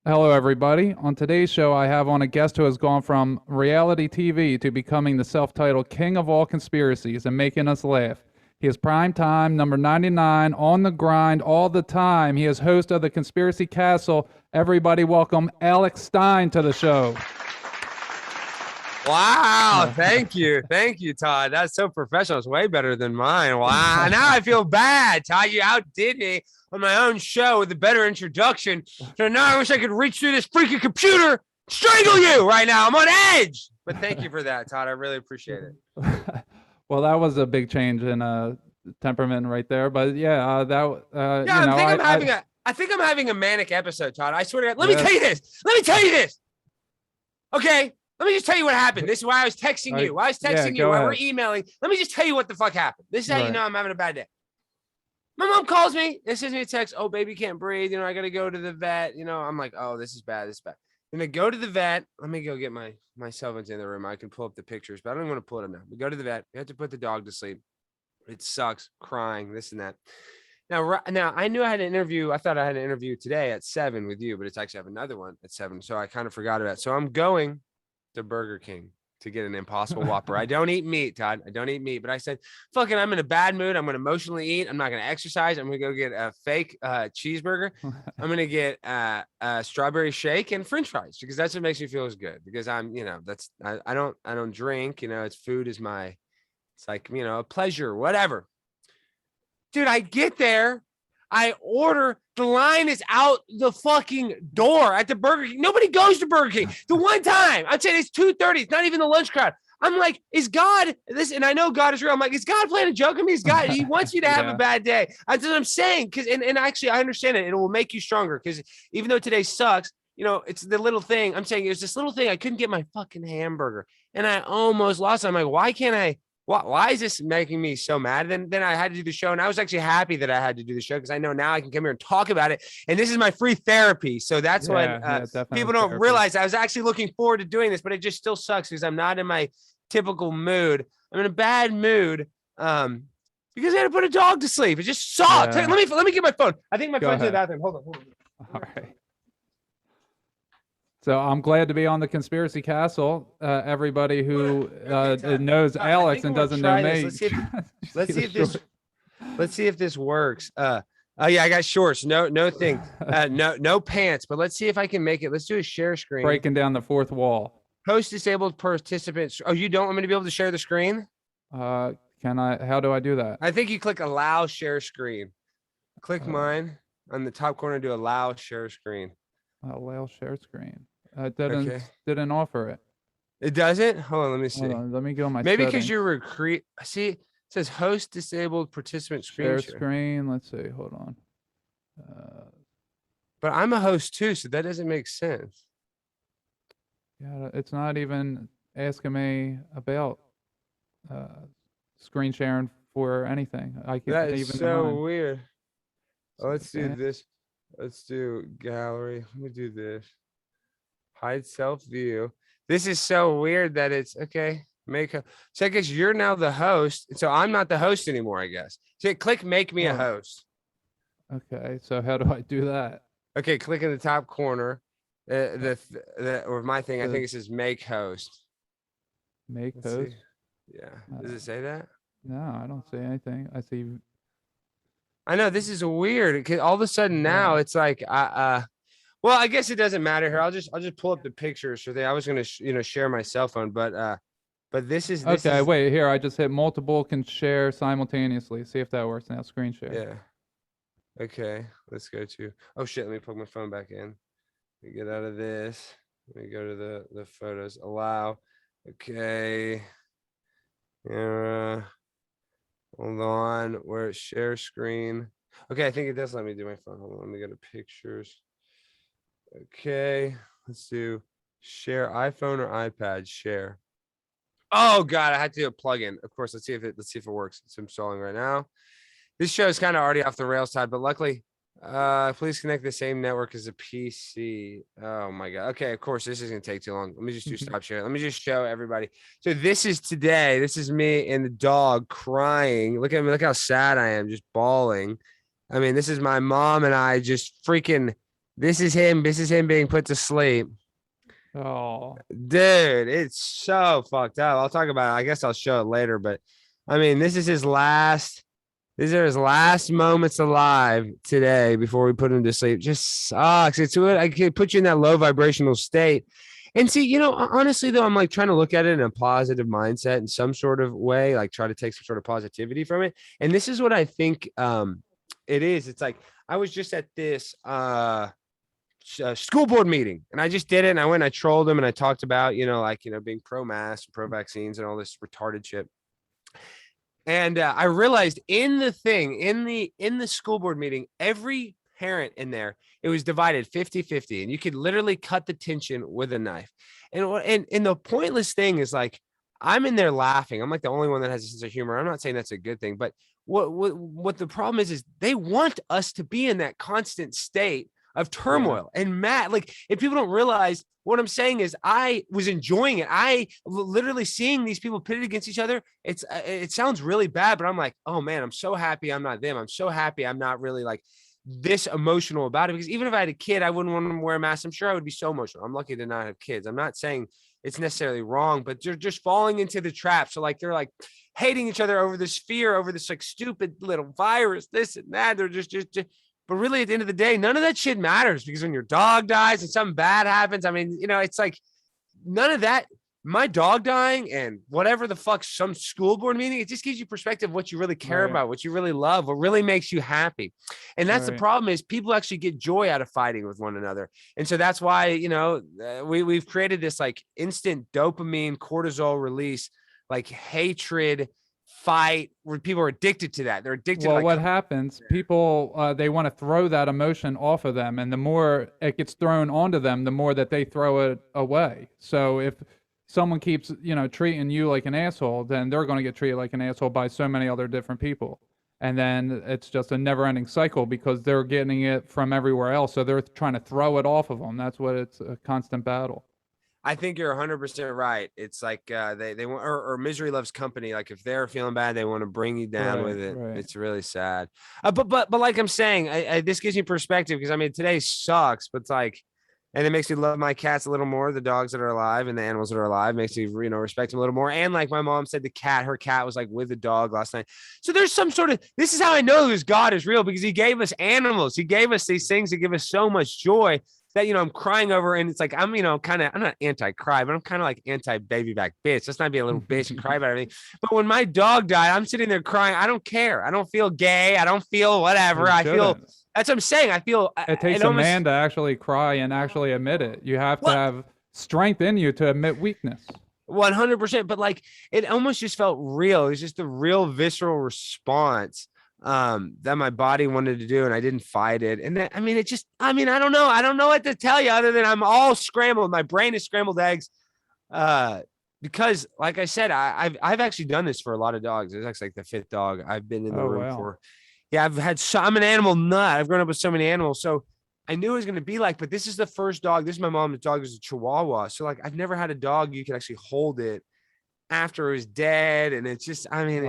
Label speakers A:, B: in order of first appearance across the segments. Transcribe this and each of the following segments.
A: Hello, everybody. On today's show, I have on a guest who has gone from reality TV to becoming the self titled king of all conspiracies and making us laugh. He is prime time, number 99, on the grind all the time. He is host of the Conspiracy Castle. Everybody, welcome Alex Stein to the show.
B: Wow, thank you, Todd. That's so professional. It's way better than mine. Wow, now I feel bad, Todd. You outdid me on my own show with a better introduction. So now I wish I could reach through this freaking computer, strangle you right now. I'm on edge. But thank you for that, Todd. I really appreciate it.
A: Well, that was a big change in temperament right there. But yeah,
B: I think I'm having a manic episode, Todd. I swear to God. Let me tell you this. Okay. Let me just tell you what happened. This is why I was texting you. Why I was texting you. Why we're emailing. Let me just tell you what the fuck happened. This is how you know I'm having a bad day. My mom calls me and sends me a text. Oh, baby can't breathe. I got to go to the vet. I'm like, oh, this is bad. Then I go to the vet. Let me go get my cell phone's in the room. I can pull up the pictures, but I don't even want to pull it up now. We go to the vet. We have to put the dog to sleep. It sucks. Crying, this and that. Now, I knew I had an interview. I thought I had an interview today at 7 with you, but it's actually I have another one at 7. So I kind of forgot about it. So I'm going to Burger King to get an Impossible Whopper. I don't eat meat, Todd. I don't eat meat, but I said, fucking, I'm in a bad mood. I'm going to emotionally eat. I'm not going to exercise. I'm going to go get a fake cheeseburger. I'm going to get a strawberry shake and French fries because that's what makes me feel as good. Because I'm, I don't drink. It's food is it's like a pleasure, whatever. Dude, I get there. I order. The line is out the fucking door at the Burger King. Nobody goes to Burger King. The one time I'm saying it's 2:30. It's not even the lunch crowd. I'm like, is God this? And I know God is real. I'm like, is God playing a joke on me? He wants you to have a bad day. That's what I'm saying. Because and actually, I understand it. It will make you stronger. Because even though today sucks, it's the little thing. I'm saying it's this little thing. I couldn't get my fucking hamburger, and I almost lost it. I'm like, why can't I? Why is this making me so mad? Then I had to do the show, and I was actually happy that I had to do the show because I know now I can come here and talk about it. And this is my free therapy. So that's why people don't realize I was actually looking forward to doing this, but it just still sucks because I'm not in my typical mood. I'm in a bad mood because I had to put a dog to sleep. It just sucks. Yeah. Hey, let me get my phone. I think my phone's in the bathroom. Hold on.
A: All right. So I'm glad to be on the Conspiracy Castle. Everybody who knows Alex and doesn't know me.
B: Let's see if this works. Oh yeah, I got shorts. No thing. No pants. But let's see if I can make it. Let's do a share screen.
A: Breaking down the fourth wall.
B: Host disabled participants. Oh, you don't want me to be able to share the screen?
A: Can I? How do I do that?
B: I think you click allow share screen. Click mine on the top corner. Do allow share screen.
A: Allow share screen. Didn't offer it.
B: It doesn't? Hold on, let me see.
A: Hold on, let me go on my
B: maybe because you're see, it says host disabled participant
A: share screen. Let's see. Hold on.
B: But I'm a host too, so that doesn't make sense.
A: Yeah, it's not even asking me about screen sharing for anything.
B: That is so weird. Oh, let's do this. Let's do gallery. Let me do this. Hide self view. This is so weird that it's okay. So I guess you're now the host. So I'm not the host anymore, I guess. So click make me a host.
A: Okay. So how do I do that?
B: Okay. Click in the top corner. Or my thing, I think it says make host.
A: Make host?
B: Yeah. Does it say that?
A: No, I don't see anything. I see.
B: I know this is weird because all of a sudden now it's like well, I guess it doesn't matter here. I'll just pull up the pictures for I was gonna share my cell phone, but this is
A: okay. Wait here. I just hit multiple can share simultaneously. See if that works now. Screen share.
B: Yeah. Okay. Let's go to. Oh shit! Let me plug my phone back in. Let me get out of this. Let me go to the photos. Allow. Okay. Yeah. Hold on. Where share screen? Okay, I think it does let me do my phone. Hold on. Let me go to pictures. Okay, let's do share iPhone or iPad share. Oh God, I had to do a plugin. Of course, let's see if it works. It's installing right now. This show is kind of already off the rails side, but luckily, please connect the same network as a PC. Oh my God. Okay, of course, this is gonna take too long. Let me just do stop share. Let me just show everybody. So this is today. This is me and the dog crying. Look at me. Look how sad I am, just bawling. I mean, this is my mom and I just freaking This is him. This is him being put to sleep.
A: Oh,
B: dude, it's so fucked up. I'll talk about it. I guess I'll show it later, but I mean, this is his last. These are his last moments alive today before we put him to sleep. Just sucks. It's what I could put you in that low vibrational state. And see, you know, honestly, though, I'm like trying to look at it in a positive mindset in some sort of way, like try to take some sort of positivity from it. And this is what I think it is. It's like I was just at this school board meeting and I just did it. And I went and I trolled him and I talked about, you know, like, you know, being pro-mask, pro-vaccines and all this retarded shit. And I realized in the school board meeting, every parent in there, it was divided 50-50 and you could literally cut the tension with a knife. And the pointless thing is like, I'm in there laughing. I'm like the only one that has a sense of humor. I'm not saying that's a good thing, but what the problem is they want us to be in that constant state of turmoil. Yeah. And Matt, like, if people don't realize what I'm saying is I was enjoying it. I literally seeing these people pitted against each other. It sounds really bad, but I'm like, oh man, I'm so happy I'm not them. I'm so happy I'm not really like this emotional about it, because even if I had a kid, I wouldn't want them to wear a mask. I'm sure I would be so emotional. I'm lucky to not have kids. I'm not saying it's necessarily wrong, but they're just falling into the trap. So like, they're like hating each other over this fear, over this like stupid little virus, this and that. They're just but really, at the end of the day, none of that shit matters, because when your dog dies and something bad happens, I mean, you know, it's like none of that. My dog dying and whatever the fuck, some school board meeting, it just gives you perspective of what you really care about, what you really love, what really makes you happy. And that's the problem, is people actually get joy out of fighting with one another. And so that's why, you know, we've created this like instant dopamine, cortisol release, like hatred fight, where people are addicted to that. They're addicted to, like,
A: what happens, people they want to throw that emotion off of them, and the more it gets thrown onto them, the more that they throw it away. So if someone keeps, you know, treating you like an asshole, then they're going to get treated like an asshole by so many other different people, and then it's just a never-ending cycle, because they're getting it from everywhere else, so they're trying to throw it off of them. That's what it's a constant battle.
B: I think you're 100% right. It's like they want, or misery loves company. Like if they're feeling bad, they want to bring you down with it. Right. It's really sad. But like I'm saying, this gives me perspective, because I mean today sucks, but it's like, and it makes me love my cats a little more, the dogs that are alive and the animals that are alive. Makes me, you know, respect them a little more. And like my mom said, her cat was like with the dog last night. So there's some sort of, this is how I know this God is real, because he gave us animals. He gave us these things that give us so much joy that, you know, I'm crying over. And it's like, I'm, you know, kind of, I'm not anti-cry, but I'm kind of like anti-baby back bitch. Let's not be a little bitch and cry about everything. But when my dog died, I'm sitting there crying. I don't care. I don't feel gay. I don't feel whatever. I feel, that's what I'm saying. I feel
A: it takes a man to actually cry and actually admit it. You have to have strength in you to admit weakness.
B: 100%. But like, it almost just felt real. It was just a real visceral response that my body wanted to do, and I didn't fight it. And then, I mean, I don't know what to tell you other than I'm all scrambled. My brain is scrambled eggs. Because like I said, I've actually done this for a lot of dogs. It's actually like the fifth dog I've been in the room for. Yeah, I'm an animal nut. I've grown up with so many animals. So I knew it was going to be like, but this is the first dog. This is my mom's dog. It was a Chihuahua. So like, I've never had a dog you could actually hold it after it was dead. And it's just, I mean,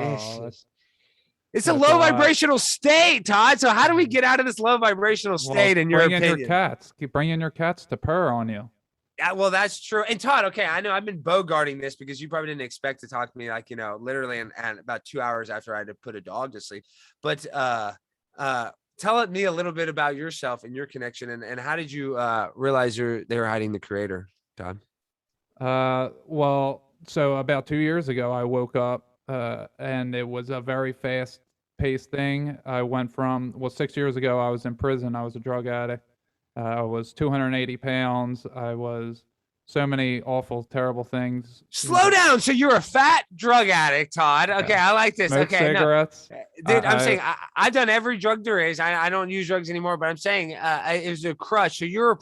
B: it's a low vibrational state, Todd. So how do we get out of this low vibrational state in your opinion?
A: Keep bringing your cats to purr on you.
B: Yeah, well, that's true. And Todd, okay, I know I've been bogarting this because you probably didn't expect to talk to me like, you know, literally and about 2 hours after I had to put a dog to sleep. But tell me a little bit about yourself and your connection, and how did you realize they were hiding the creator, Todd?
A: Well, so about 2 years ago, I woke up and it was a very fast-paced thing. I went from, 6 years ago, I was in prison. I was a drug addict. I was 280 pounds. I was so many awful, terrible things.
B: Slow down. So you're a fat drug addict, Todd. Okay, I like this.
A: Smoke cigarettes.
B: No. Dude, I'm saying I've done every drug there is. I don't use drugs anymore, but I'm saying it was a crush. So you were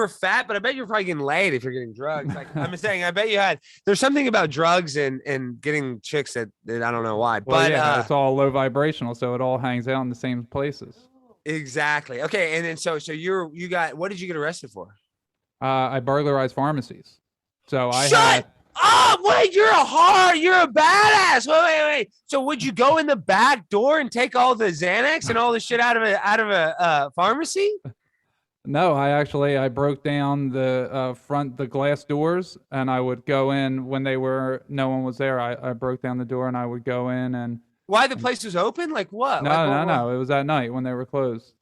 B: fat, but I bet you're probably getting laid if you're getting drugs. Like I'm saying, I bet there's something about drugs and getting chicks that I don't know why.
A: Well, but it's all low vibrational, so it all hangs out in the same places.
B: Exactly. Okay. And then so what did you get arrested for?
A: I burglarized pharmacies. So
B: Shut up! Wait, you're a badass. Wait. So would you go in the back door and take all the Xanax and all the shit out of a pharmacy?
A: No, I broke down the glass doors, and I would go in when no one was there. I broke down the door and I would go in
B: Why the place was open? Like what? Like
A: no,
B: what?
A: no,
B: What?
A: no. It was at night when they were closed.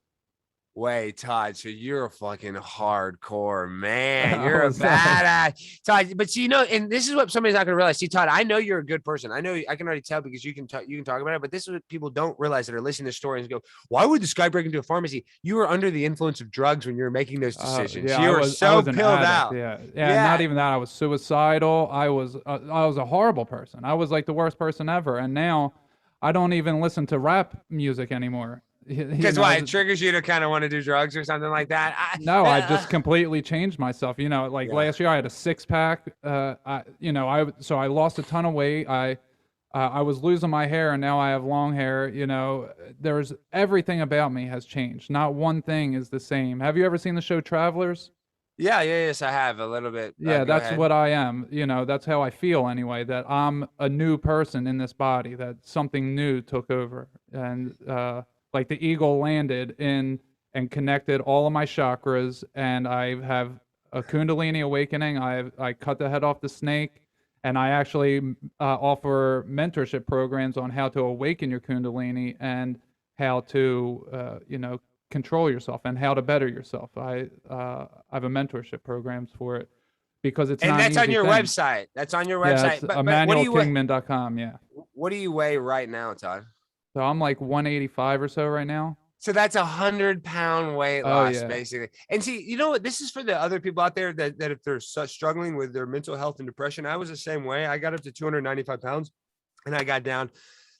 B: Wait, Todd, so you're a fucking hardcore man.
A: I
B: You're a
A: was
B: badass. Todd, but see, and this is what somebody's not gonna realize. See, Todd, I know you're a good person. I know I can already tell because you can talk about it, but this is what people don't realize that are listening to stories and go, why would this guy break into a pharmacy? You were under the influence of drugs when you were making those decisions.
A: Yeah,
B: you were
A: I
B: so
A: was an
B: pilled
A: addict,
B: out.
A: yeah. Yeah, not even that. I was suicidal. I was a horrible person. I was like the worst person ever. And now I don't even listen to rap music anymore.
B: Because why? It triggers you to kind of want to do drugs or something like that.
A: No, I just completely changed myself. Like last year I had a 6-pack. So I lost a ton of weight. I was losing my hair and now I have long hair. There's everything about me has changed. Not one thing is the same. Have you ever seen the show Travelers?
B: Yes, I have a little bit.
A: Yeah, that's what I am. That's how I feel anyway, that I'm a new person in this body, that something new took over. And like the eagle landed in and connected all of my chakras, and I have a Kundalini awakening. I cut the head off the snake, and I actually offer mentorship programs on how to awaken your Kundalini and how to control yourself and how to better yourself. I have a mentorship programs for it because it's not
B: that's
A: an
B: on
A: easy
B: your
A: thing.
B: website. That's on your website.
A: Yeah, EmmanuelKingman.com. Yeah.
B: What do you weigh right now, Todd?
A: So I'm like 185 or so right now.
B: So that's 100-pound weight loss, basically. And see, you know what? This is for the other people out there that if they're struggling with their mental health and depression. I was the same way. I got up to 295 pounds and I got down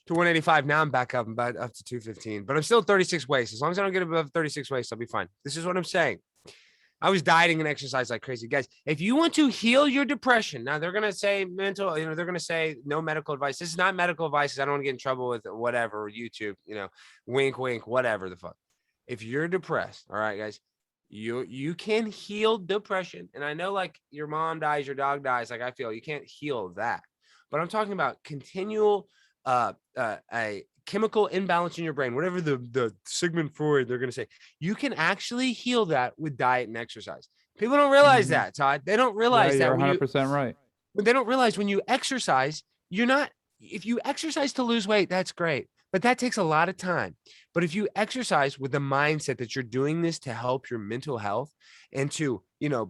B: to 185. Now I'm back up to 215, but I'm still 36 waist. As long as I don't get above 36 waist, I'll be fine. This is what I'm saying. I was dieting and exercise like crazy. Guys, if you want to heal your depression, now they're going to say they're going to say no medical advice. This is not medical advice. I don't want to get in trouble with whatever, YouTube, wink, wink, whatever the fuck. If you're depressed, all right, guys, you can heal depression. And I know like your mom dies, your dog dies. Like I feel you can't heal that, but I'm talking about continual, a chemical imbalance in your brain, whatever the Sigmund Freud, they're going to say, you can actually heal that with diet and exercise. People don't realize that, Todd. They don't realize that.
A: You're 100% right.
B: But they don't realize when you exercise, if you exercise to lose weight, that's great. But that takes a lot of time. But if you exercise with the mindset that you're doing this to help your mental health and to,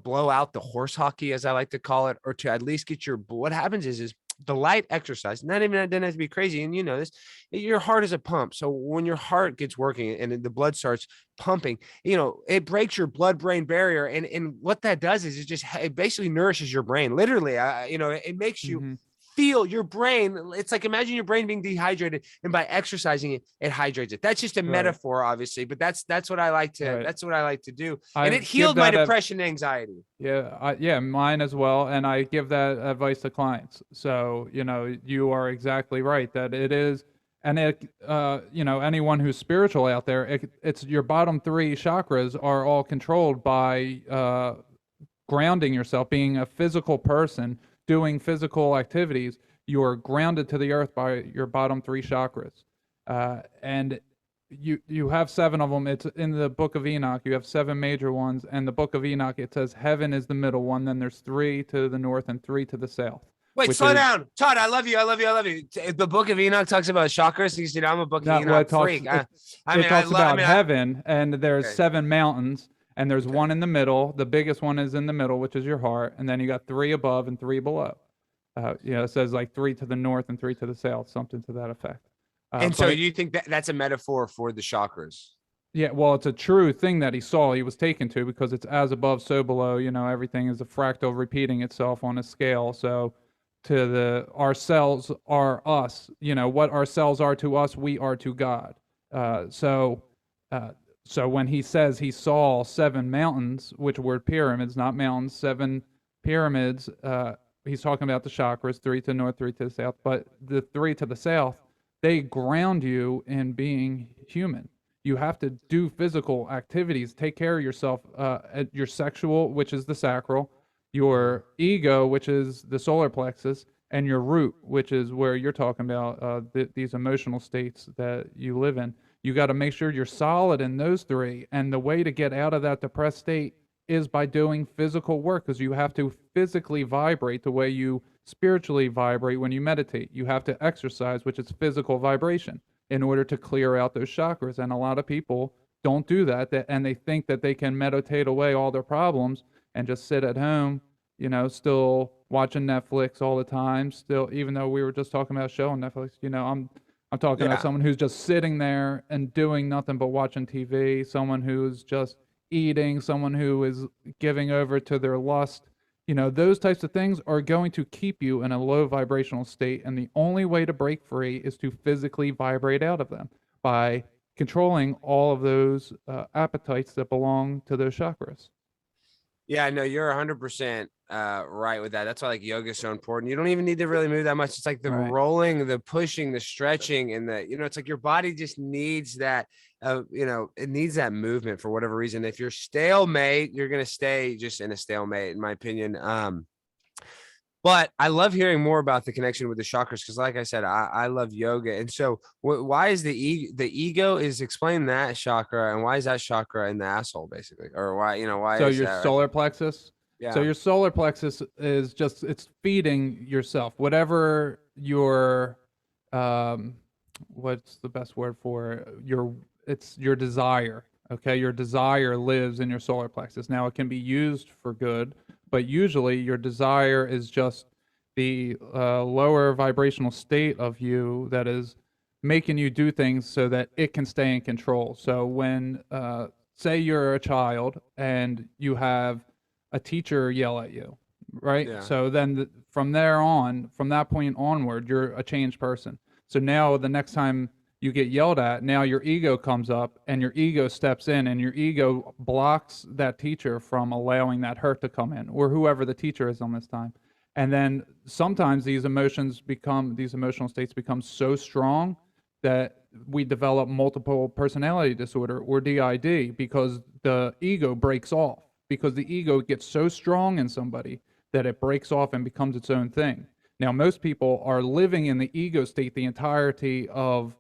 B: blow out the horse hockey, as I like to call it, or to at least get what happens is the light exercise, it doesn't have to be crazy. And this, your heart is a pump. So when your heart gets working and the blood starts pumping, it breaks your blood-brain barrier. And what that does is it basically nourishes your brain. Literally, it makes you feel your brain. It's like, imagine your brain being dehydrated, and by exercising it hydrates it. That's just a metaphor, obviously, but that's what I like to, that's what I like to do. And it healed my depression and anxiety.
A: Yeah, mine as well. And I give that advice to clients. So, you are exactly right that it is. And anyone who's spiritual out there, it's your bottom 3 chakras are all controlled by grounding yourself, being a physical person, doing physical activities. You're grounded to the earth by your bottom 3 chakras. And you have 7 of them. It's in the book of Enoch. You have 7 major ones. And the book of Enoch, it says heaven is the middle one. Then there's 3 to the north and 3 to the south.
B: Wait, slow down. Todd, I love you. The book of Enoch talks about chakras. You see, I'm a book of Enoch freak.
A: It talks about heaven, and there's 7 mountains. And there's one in the middle. The biggest one is in the middle, which is your heart. And then you got 3 above and 3 below. It says like 3 to the north and 3 to the south, something to that effect.
B: And so you think that's a metaphor for the chakras?
A: Yeah, well, it's a true thing that he was taken to, because it's as above, so below. Everything is a fractal repeating itself on a scale. So our cells are us. What our cells are to us, we are to God. So when he says he saw 7 mountains, which were pyramids, not mountains, 7 pyramids, he's talking about the chakras, 3 to the north, 3 to the south. But the 3 to the south, they ground you in being human. You have to do physical activities, take care of yourself, your sexual, which is the sacral, your ego, which is the solar plexus, and your root, which is where you're talking about these emotional states that you live in. You got to make sure you're solid in those three. And the way to get out of that depressed state is by doing physical work, because you have to physically vibrate the way you spiritually vibrate when you meditate. You have to exercise, which is physical vibration, in order to clear out those chakras. And a lot of people don't do that, and they think that they can meditate away all their problems and just sit at home, still watching Netflix all the time. Still, even though we were just talking about a show on Netflix, I'm talking about someone who's just sitting there and doing nothing but watching TV, someone who's just eating, someone who is giving over to their lust. Those types of things are going to keep you in a low vibrational state. And the only way to break free is to physically vibrate out of them by controlling all of those appetites that belong to those chakras.
B: Yeah, no, you're 100% right with that. That's why like yoga is so important. You don't even need to really move that much. It's like the rolling, the pushing, the stretching, and it's like your body just needs that. It needs that movement for whatever reason. If you're stalemate, you're gonna stay just in a stalemate, in my opinion. But I love hearing more about the connection with the chakras, because like I said, I love yoga. And so why is the ego is, explain that chakra, and why is that chakra in the asshole basically? Or why
A: so
B: is
A: your
B: that,
A: solar plexus?
B: Yeah.
A: So your solar plexus is it's feeding yourself. Whatever your what's the best word for it's your desire. Okay, your desire lives in your solar plexus. Now it can be used for good, but usually your desire is just the lower vibrational state of you that is making you do things so that it can stay in control. So when say you're a child and you have a teacher yell at you, right?
B: Yeah.
A: So then from there on, from that point onward, you're a changed person. So now the next time you get yelled at, now your ego comes up and your ego steps in, and your ego blocks that teacher from allowing that hurt to come in, or whoever the teacher is on this time. And then sometimes these emotional states become so strong that we develop multiple personality disorder, or DID, because the ego breaks off, because the ego gets so strong in somebody that it breaks off and becomes its own thing. Now, most people are living in the ego state the entirety of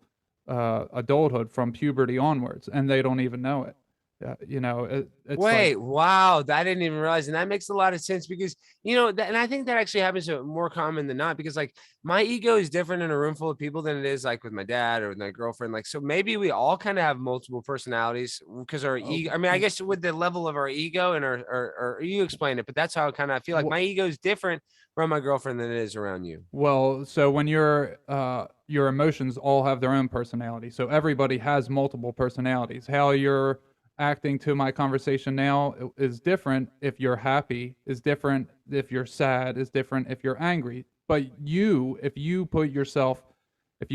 A: adulthood, from puberty onwards, and they don't even know it. It's
B: wait, wow, I didn't even realize. And that makes a lot of sense, because and I think that actually happens more common than not, because like my ego is different in a room full of people than it is like with my dad or with my girlfriend. Like, so maybe we all kind of have multiple personalities, because our ego, I mean, I guess with the level of our ego and our you explain it, but that's how I feel like my ego is different around my girlfriend than it is around you.
A: Well, so when your emotions all have their own personality, so everybody has multiple personalities. How you're acting to my conversation now is different if you're happy, is different if you're sad, is different if you're angry. But if you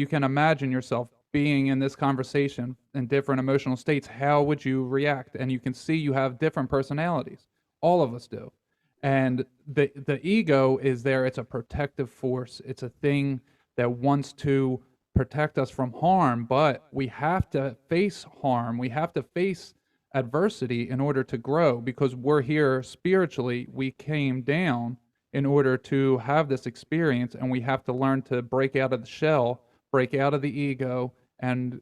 A: can imagine yourself being in this conversation in different emotional states, how would you react? And you can see you have different personalities. All of us do. And the ego is there. It's a protective force. It's a thing that wants to protect us from harm, but we have to face harm. We have to face adversity in order to grow, because we're here spiritually. We came down in order to have this experience, and we have to learn to break out of the shell, break out of the ego, and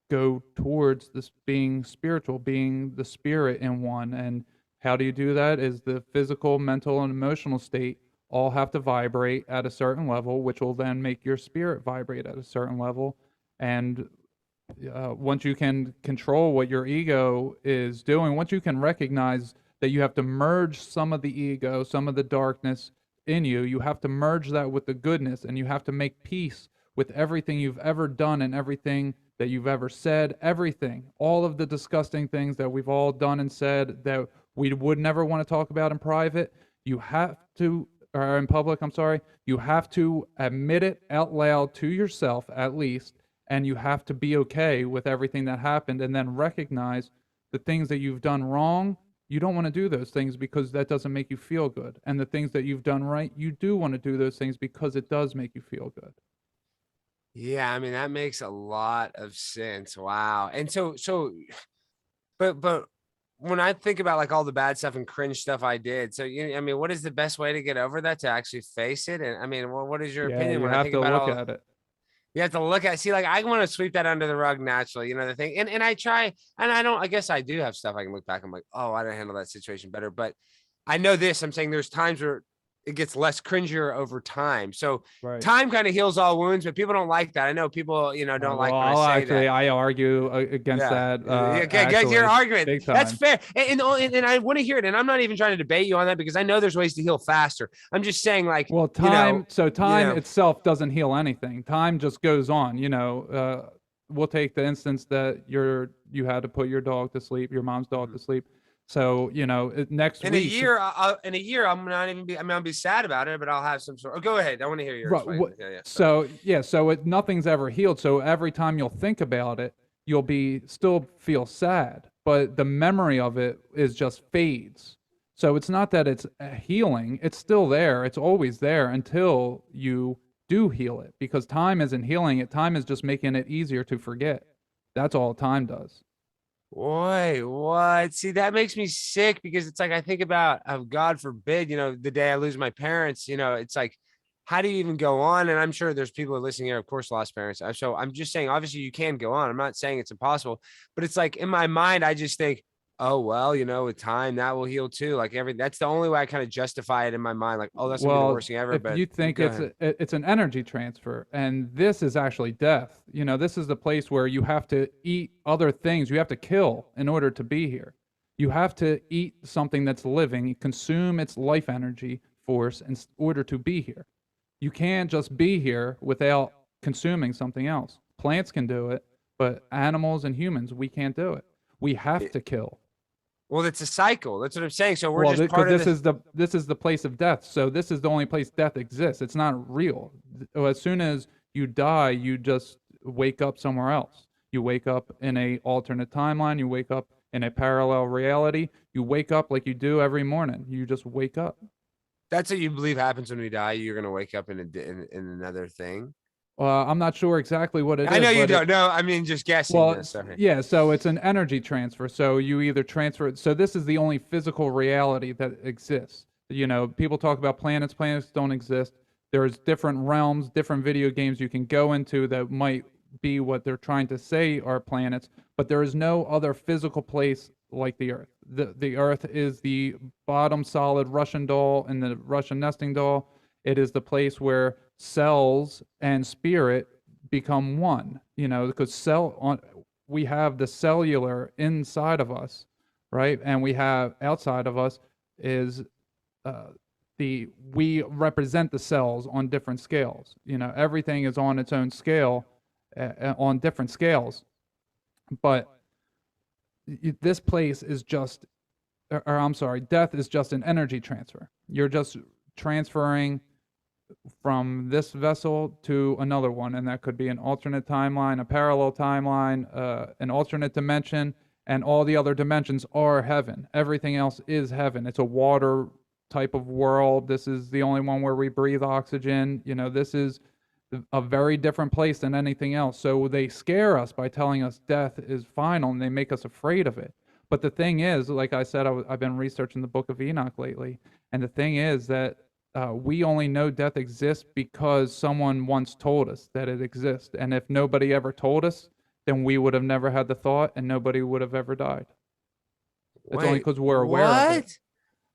A: go towards this being spiritual, being the spirit in one. And how do you do that? Is the physical, mental, and emotional state all have to vibrate at a certain level, which will then make your spirit vibrate at a certain level. And once you can control what your ego is doing, once you can recognize that you have to merge some of the ego, some of the darkness in you, you have to merge that with the goodness, and you have to make peace with everything you've ever done and everything that you've ever said, everything, all of the disgusting things that we've all done and said that we would never want to talk about in private. You have to, or in public, I'm sorry, you have to admit it out loud to yourself at least, and you have to be okay with everything that happened, and then recognize the things that you've done wrong. You don't want to do those things because that doesn't make you feel good. And the things that you've done right, you do want to do those things because it does make you feel good.
B: Yeah, I mean, that makes a lot of sense. Wow. And but when I think about like all the bad stuff and cringe stuff I did, so I mean, what is the best way to get over that, to actually face it? And I mean, well, what is your opinion
A: You
B: when
A: have
B: I think
A: to
B: about
A: look at it.
B: You have to look at, see, like I want to sweep that under the rug naturally, you know, the thing. And I try, and I guess I do have stuff I can look back. I'm like, oh, I didn't handle that situation better. But I know this, I'm saying there's times where it gets less cringier over time. So time kind of heals all wounds, but people don't like that. I know people, you know, don't like when I say that.
A: I argue against that.
B: Get your argument. That's fair. And I want to hear it. And I'm not even trying to debate you on that because I know there's ways to heal faster. I'm just saying, like,
A: well, time, itself doesn't heal anything. Time just goes on, you know. We'll take the instance that you had to put your dog to sleep, your mom's dog to sleep. So, you know, next
B: week. In a year, I'm not even be, I mean, I'll be sad about it, but I'll have some sort of, go ahead. I want to hear your
A: So nothing's ever healed. So every time you'll think about it, you'll still feel sad, but the memory of it is just fades. So it's not that it's healing. It's still there. It's always there until you do heal it, because time isn't healing it. Time is just making it easier to forget. That's all time does.
B: Boy, what? See, that makes me sick because it's like I think about, God forbid, you know, the day I lose my parents, you know, it's like, how do you even go on? And I'm sure there's people listening here, of course, lost parents. So I'm just saying, obviously, you can go on. I'm not saying it's impossible, but it's like in my mind, I just think, oh, well, you know, with time that will heal too. Like that's the only way I kind of justify it in my mind. Like, oh, that's gonna be the worst thing ever.
A: But you think it's an energy transfer, and this is actually death. You know, this is the place where you have to eat other things. You have to kill in order to be here. You have to eat something that's living, consume its life energy force in order to be here. You can't just be here without consuming something else. Plants can do it, but animals and humans, we can't do it. We have to kill.
B: Well, it's a cycle. That's what I'm saying. So we're just part of
A: this is the place of death. So this is the only place death exists. It's not real. As soon as you die, you just wake up somewhere else. You wake up in a alternate timeline. You wake up in a parallel reality. You wake up like you do every morning. You just wake up.
B: That's what you believe happens when we die. You're gonna wake up in another thing.
A: I'm not sure exactly what it is.
B: I know you don't know. I mean, just guessing.
A: Well, yeah, so it's an energy transfer. So you either transfer it. So this is the only physical reality that exists. You know, people talk about planets. Planets don't exist. There's different realms, different video games you can go into that might be what they're trying to say are planets, but there is no other physical place like the Earth. The Earth is the bottom solid Russian doll and the Russian nesting doll. It is the place where cells and spirit become one, you know, because we have the cellular inside of us, right? And we have outside of us is we represent the cells on different scales. You know, everything is on its own scale, on different scales. But this place is just, or I'm sorry, death is just an energy transfer. You're just transferring from this vessel to another one, and that could be an alternate timeline, a parallel timeline, an alternate dimension, and all the other dimensions are heaven. Everything else is heaven. It's a water type of world. This is the only one where we breathe oxygen. You know, this is a very different place than anything else. So they scare us by telling us death is final, and they make us afraid of it. But the thing is, like I said, I've been researching the Book of Enoch lately, and the thing is that we only know death exists because someone once told us that it exists. And if nobody ever told us, then we would have never had the thought and nobody would have ever died. It's only because we're aware of it.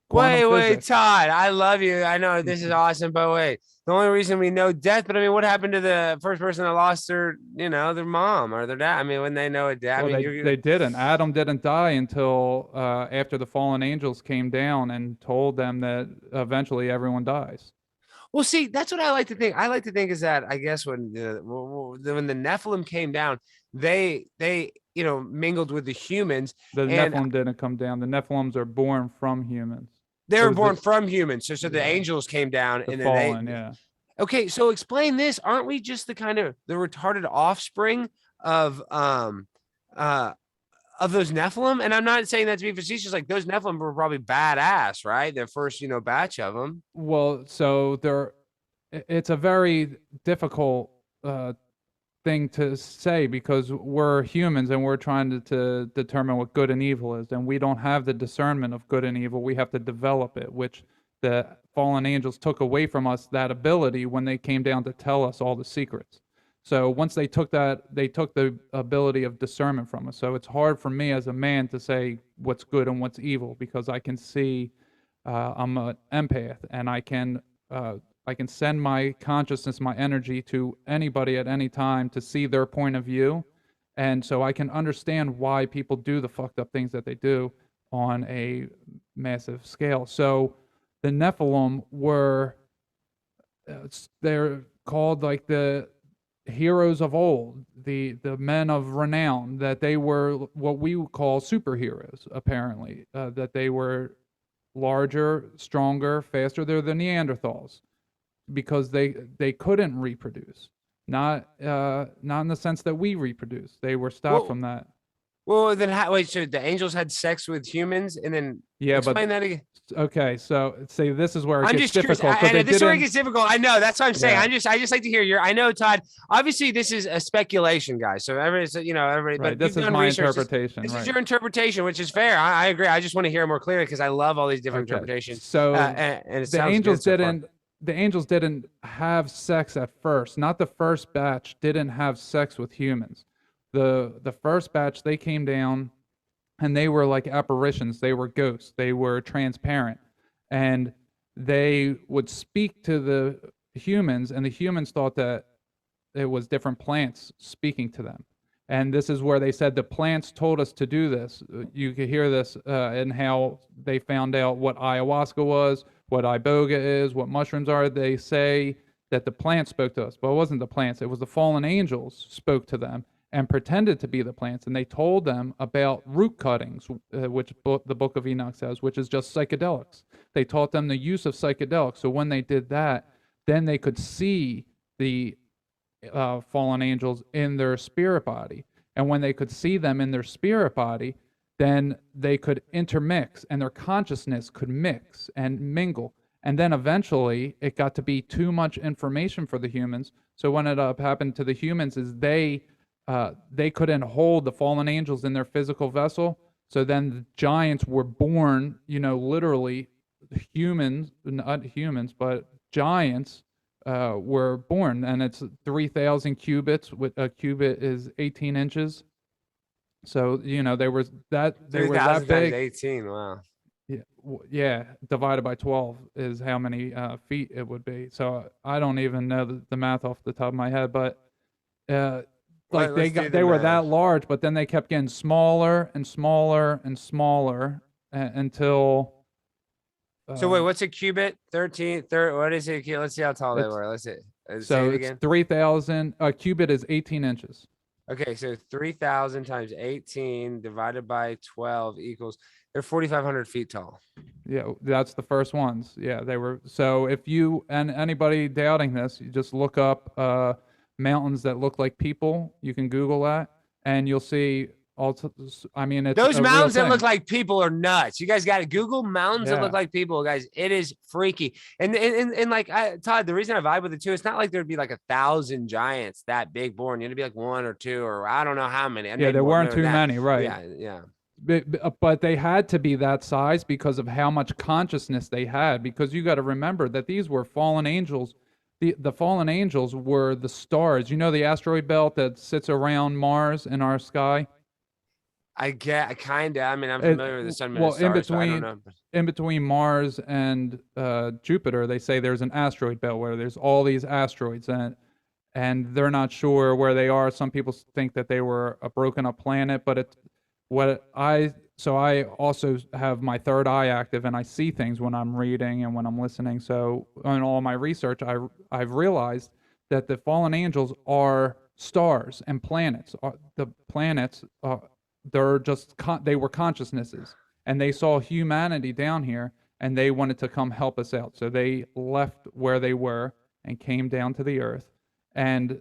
B: Wait, Todd, I love you. I know this is awesome, but wait, the only reason we know death, but I mean, what happened to the first person that lost their, you know, their mom or their dad? I mean, when they know a dad,
A: well, they didn't. Adam didn't die until after the fallen angels came down and told them that eventually everyone dies.
B: Well, see, that's what I like to think. I like to think is that I guess when the Nephilim came down, they you know mingled with the humans.
A: The Nephilim didn't come down. The Nephilims are born from humans.
B: They were born from humans. So the angels came down and
A: then
B: fallen, Okay, so explain this. Aren't we just the kind of the retarded offspring of those Nephilim? And I'm not saying that to be facetious. Like those Nephilim were probably badass, right? The first, you know, batch of them.
A: Well, so it's a very difficult thing to say because we're humans and we're trying to determine what good and evil is, and we don't have the discernment of good and evil. We have to develop it, which the fallen angels took away from us that ability when they came down to tell us all the secrets. So once they took that, they took the ability of discernment from us. So it's hard for me as a man to say what's good and what's evil, because I can see, I'm an empath, and I can send my consciousness, my energy to anybody at any time to see their point of view, and so I can understand why people do the fucked up things that they do on a massive scale. So the Nephilim were, they're called like the heroes of old, the men of renown, that they were what we would call superheroes, apparently, that they were larger, stronger, faster. They're the Neanderthals, because they couldn't reproduce, not in the sense that we reproduce. They were stopped from that.
B: Well, then wait, so the angels had sex with humans, and then explain that again.
A: Okay, so say this is where it gets difficult.
B: This is where it gets difficult. I know, that's what I'm saying. I just like to hear I know, Todd. Obviously, this is a speculation, guys. So everybody's, everybody.
A: Right, but this is my interpretation.
B: This is your interpretation, which is fair. I agree. I just want to hear more clearly, because I love all these different interpretations.
A: So and the angels didn't have sex at first. Not the first batch didn't have sex with humans. The first batch, they came down, and they were like apparitions. They were ghosts. They were transparent, and they would speak to the humans, and the humans thought that it was different plants speaking to them. And this is where they said the plants told us to do this. You could hear this in how they found out what ayahuasca was, what iboga is, what mushrooms are. They say that the plants spoke to us, but it wasn't the plants. It was the fallen angels spoke to them and pretended to be the plants, and they told them about root cuttings, which the Book of Enoch says, which is just psychedelics. They taught them the use of psychedelics. So when they did that, then they could see the fallen angels in their spirit body. And when they could see them in their spirit body, then they could intermix, and their consciousness could mix and mingle. And then eventually it got to be too much information for the humans. So what ended up happening to the humans is they couldn't hold the fallen angels in their physical vessel. So then the giants were born, literally humans, not humans, but giants were born. And it's 3,000 cubits. A cubit is 18 inches. So, they were that big.
B: 18, wow.
A: Yeah, divided by 12 is how many feet it would be. So I don't even know the math off the top of my head, but they were that large, but then they kept getting smaller and smaller and smaller until.
B: So wait, what's a cubit? 13. What is it? Let's see how tall they were. Let's see.
A: So it's 3,000. A cubit is 18 inches.
B: Okay, so 3,000 times 18 divided by 12 equals. They're 4,500 feet tall.
A: Yeah, that's the first ones. Yeah, they were. So if you and anybody doubting this, you just look up mountains that look like people. You can Google that, and you'll see. It's
B: those mountains that look like people are nuts. You guys got to Google mountains that look like people, guys. It is freaky. And like Todd, the reason I vibe with it too, it's not like there'd be like 1,000 giants that big born. It'd be like one or two, or I don't know how many.
A: There weren't too many, right?
B: Yeah.
A: But they had to be that size because of how much consciousness they had. Because you got to remember that these were fallen angels. The fallen angels were the stars. The asteroid belt that sits around Mars in our sky.
B: I kind of. I'm familiar with the sun. Well,
A: in between Mars and Jupiter, they say there's an asteroid belt where there's all these asteroids, and they're not sure where they are. Some people think that they were a broken up planet, but I also have my third eye active, and I see things when I'm reading and when I'm listening. So in all my research, I've realized that the fallen angels are stars and planets. The planets. They were consciousnesses, and they saw humanity down here, and they wanted to come help us out. So they left where they were and came down to the earth, and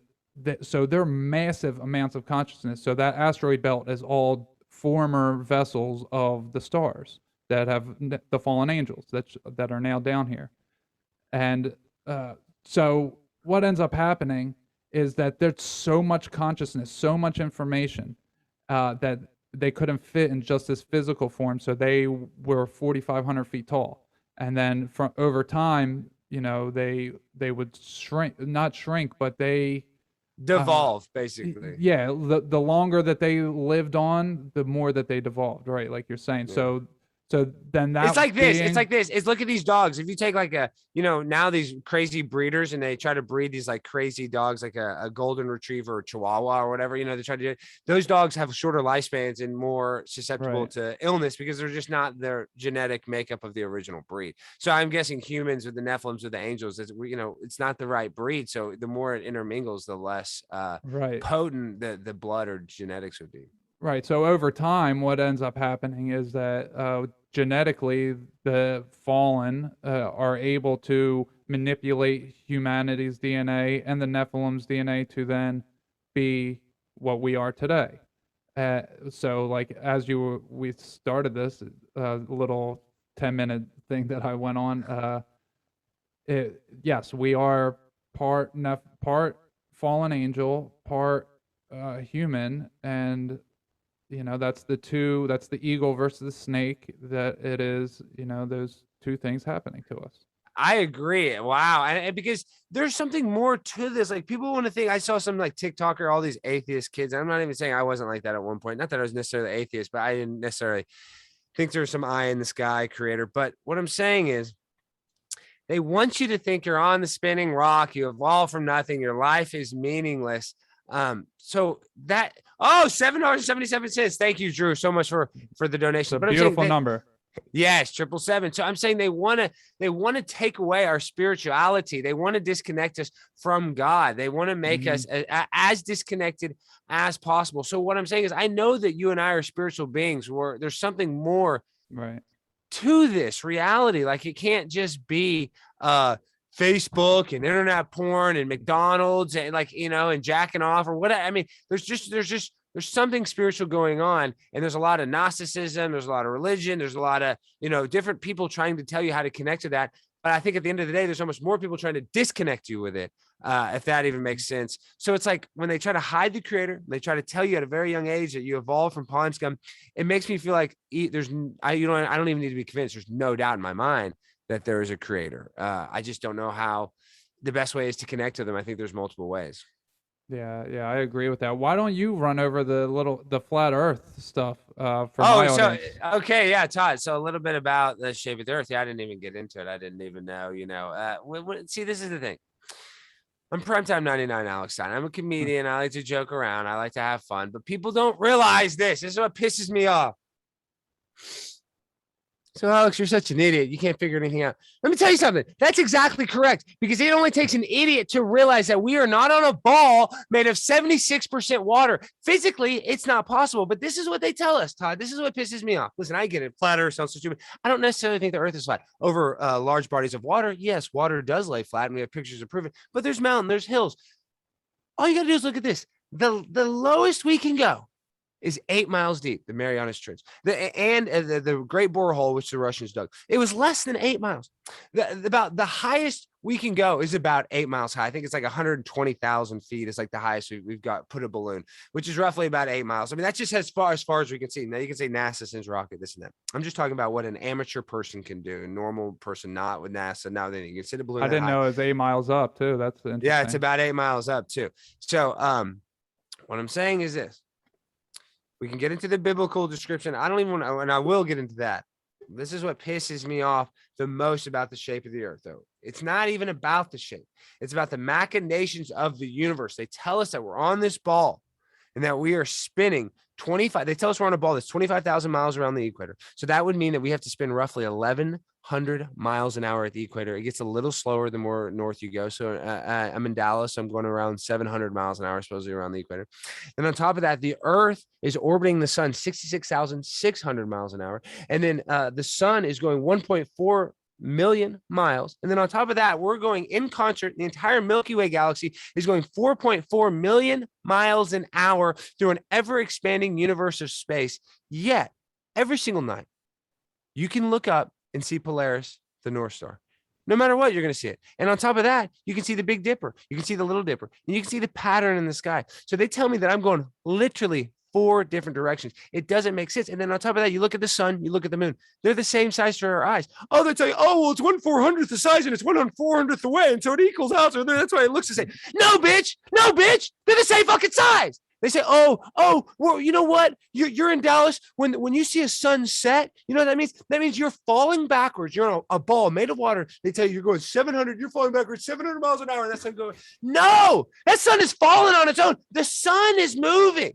A: so they're massive amounts of consciousness. So that asteroid belt is all former vessels of the stars that have the fallen angels that are now down here. And so what ends up happening is that there's so much consciousness, so much information that they couldn't fit in just this physical form. So they were 4,500 feet tall. And then over time, they would not shrink, but they
B: devolve, basically.
A: Yeah, the longer that they lived on, the more that they devolved, right? Like you're saying.
B: Yeah.
A: So then that
B: It's like this. It's
A: being
B: like this. It's look at these dogs. If you take like now these crazy breeders and they try to breed these like crazy dogs, like a golden retriever or chihuahua or whatever, they try to do it. Those dogs have shorter lifespans and more susceptible to illness because they're just not their genetic makeup of the original breed. So I'm guessing humans with the Nephilims, with the angels, it's not the right breed. So the more it intermingles, the less potent the blood or genetics would be.
A: Right. So over time, what ends up happening is that genetically, the fallen are able to manipulate humanity's DNA and the Nephilim's DNA to then be what we are today. So, like as we started this little 10-minute thing that I went on. Yes, we are part fallen angel, part human, and that's the eagle versus the snake, that it is, those two things happening to us.
B: I agree. Wow. And because there's something more to this. Like people want to think, I saw some like TikToker, all these atheist kids. I'm not even saying I wasn't like that at one point. Not that I was necessarily atheist, but I didn't necessarily think there was some eye in the sky creator. But what I'm saying is they want you to think you're on the spinning rock. You evolved from nothing. Your life is meaningless. So that, $7.77. Thank you, Drew, so much for the donation.
A: It's a beautiful number.
B: Yes, 777. So I'm saying they want to take away our spirituality. They want to disconnect us from God. They want to make us as disconnected as possible. So what I'm saying is, I know that you and I are spiritual beings where there's something more to this reality. Like it can't just be Facebook and internet porn and McDonald's and and jacking off or whatever. I mean, there's something spiritual going on, and there's a lot of Gnosticism. There's a lot of religion. There's a lot of, different people trying to tell you how to connect to that. But I think at the end of the day, there's almost more people trying to disconnect you with it, if that even makes sense. So it's like when they try to hide the creator, they try to tell you at a very young age that you evolved from pond scum. It makes me feel like I don't even need to be convinced. There's no doubt in my mind that there is a creator. I just don't know how the best way is to connect to them. I think there's multiple ways.
A: Yeah, I agree with that. Why don't you run over the flat Earth stuff for my audience?
B: Okay, yeah, Todd. So a little bit about the shape of the Earth. Yeah, I didn't even get into it. I didn't even know. See, this is the thing. I'm Primetime 99 Alex Stein. I'm a comedian. I like to joke around. I like to have fun, but people don't realize this. This is what pisses me off. So, Alex, you're such an idiot. You can't figure anything out. Let me tell you something. That's exactly correct, because it only takes an idiot to realize that we are not on a ball made of 76% water. Physically, it's not possible, but this is what they tell us, Todd. This is what pisses me off. Listen, I get it. Flat Earth sounds so stupid. I don't necessarily think the Earth is flat. Over large bodies of water, yes, water does lay flat, and we have pictures to prove it, but there's mountains, there's hills. All you got to do is look at this. The lowest we can go is 8 miles deep, the Marianas Trench, the Great Borehole, which the Russians dug. It was less than 8 miles. About the highest we can go is about 8 miles high. I think it's like 120,000 feet. It's like the highest we've got put a balloon, which is roughly about 8 miles. I mean, that's just as far as we can see. Now you can say NASA sends rocket, this and that. I'm just talking about what an amateur person can do, a normal person, not with NASA. Now then you can send a balloon.
A: I didn't know it was 8 miles up too. That's interesting.
B: Yeah, it's about 8 miles up too. So what I'm saying is this. We can get into the biblical description. I don't even want to, and I will get into that. This is what pisses me off the most about the shape of the Earth, though. It's not even about the shape. It's about the machinations of the universe. They tell us that we're on this ball and that we are spinning 25. They tell us we're on a ball that's 25,000 miles around the equator. So that would mean that we have to spin roughly 1,100 miles an hour at the equator. It gets a little slower the more north you go. So I'm in Dallas. So I'm going around 700 miles an hour, supposedly around the equator. And on top of that, the Earth is orbiting the sun 66,600 miles an hour. And then the sun is going 1.4 million miles. And then on top of that, we're going in concert. The entire Milky Way galaxy is going 4.4 million miles an hour through an ever expanding universe of space. Yet every single night you can look up and see Polaris, the North Star. No matter what, you're going to see it. And on top of that, you can see the Big Dipper. You can see the Little Dipper. And you can see the pattern in the sky. So they tell me that I'm going literally 4 different directions. It doesn't make sense. And then on top of that, you look at the sun, you look at the moon. They're the same size to our eyes. Oh, they tell you, oh, well, it's 1/400th the size and it's 1/400th the way. And so it equals out. So that's why it looks the same. No, bitch. No, bitch. They're the same fucking size. They say, oh, well, you know what? You're in Dallas. When you see a sunset, you know what that means? That means you're falling backwards. You're on a ball made of water. They tell you you're going 700. You're falling backwards 700 miles an hour. And that sun going, no, that sun is falling on its own. The sun is moving.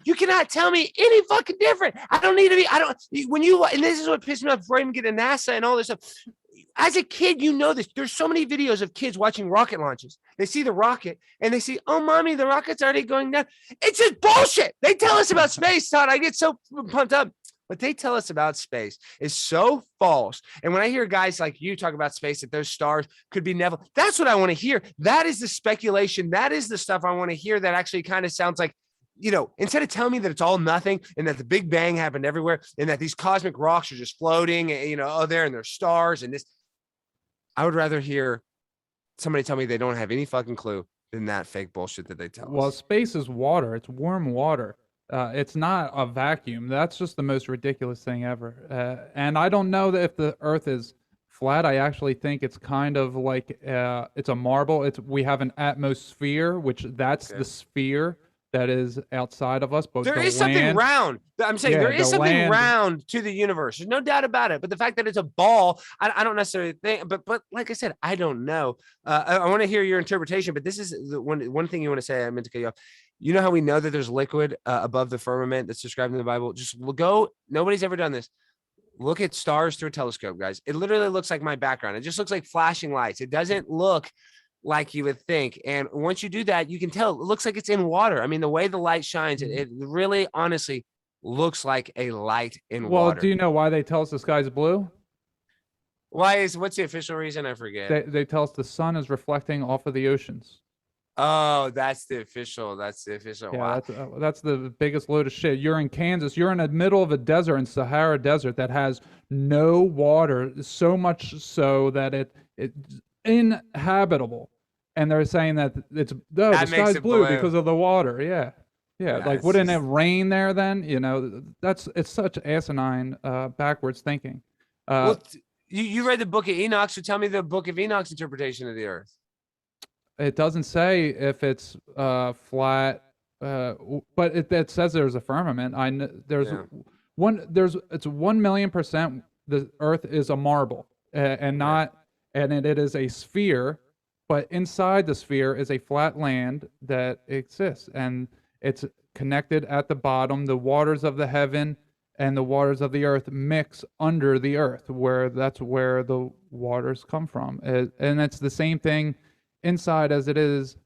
B: You cannot tell me any fucking different. I don't need to be. And this is what pissed me off before I even get to NASA and all this stuff. As a kid, you know this. There's so many videos of kids watching rocket launches. They see the rocket and they see, oh, mommy, the rocket's already going down. It's just bullshit. They tell us about space, Todd. I get so pumped up. What they tell us about space is so false. And when I hear guys like you talk about space, that those stars could be Neville, that's what I want to hear. That is the speculation. That is the stuff I want to hear that actually kind of sounds like, you know, instead of telling me that it's all nothing and that the Big Bang happened everywhere and that these cosmic rocks are just floating, you know, there and there's stars and this. I would rather hear somebody tell me they don't have any fucking clue than that fake bullshit that they tell us.
A: Well, space is water. It's warm water. It's not a vacuum. That's just the most ridiculous thing ever. And I don't know that if the Earth is flat. I actually think it's kind of like it's a marble. We have an atmosphere, which that's the sphere that is outside of us. But
B: there is something round. I'm saying there is something round to the universe. There's no doubt about it. But the fact that it's a ball, I don't necessarily think. But like I said, I don't know. I want to hear your interpretation. But this is the one thing you want to say. I meant to cut you off. You know how we know that there's liquid above the firmament that's described in the Bible? Just go. Nobody's ever done this. Look at stars through a telescope, guys. It literally looks like my background. It just looks like flashing lights. It doesn't look like you would think. And once you do that, you can tell it looks like it's in water. I mean, the way the light shines, it really honestly looks like a light in water.
A: Well, do you know why they tell us the sky's blue?
B: What's the official reason? I forget.
A: They tell us the sun is reflecting off of the oceans.
B: Oh, that's the official. Yeah,
A: wow. That's the biggest load of shit. You're in Kansas. You're in the middle of a desert, in Sahara Desert, that has no water, so much so that it's inhabitable. And they're saying that the sky's blue because of the water. Yeah. Like, wouldn't it rain there then? You know, it's such asinine, backwards thinking.
B: Well, you read the Book of Enoch, so tell me the Book of Enoch's interpretation of the Earth.
A: It doesn't say if it's flat, but it says there's a firmament. It's 1,000,000% the Earth is a marble, and it is a sphere. But inside the sphere is a flat land that exists, and it's connected at the bottom. The waters of the heaven and the waters of the earth mix under the earth, that's where the waters come from. And it's the same thing inside as it is,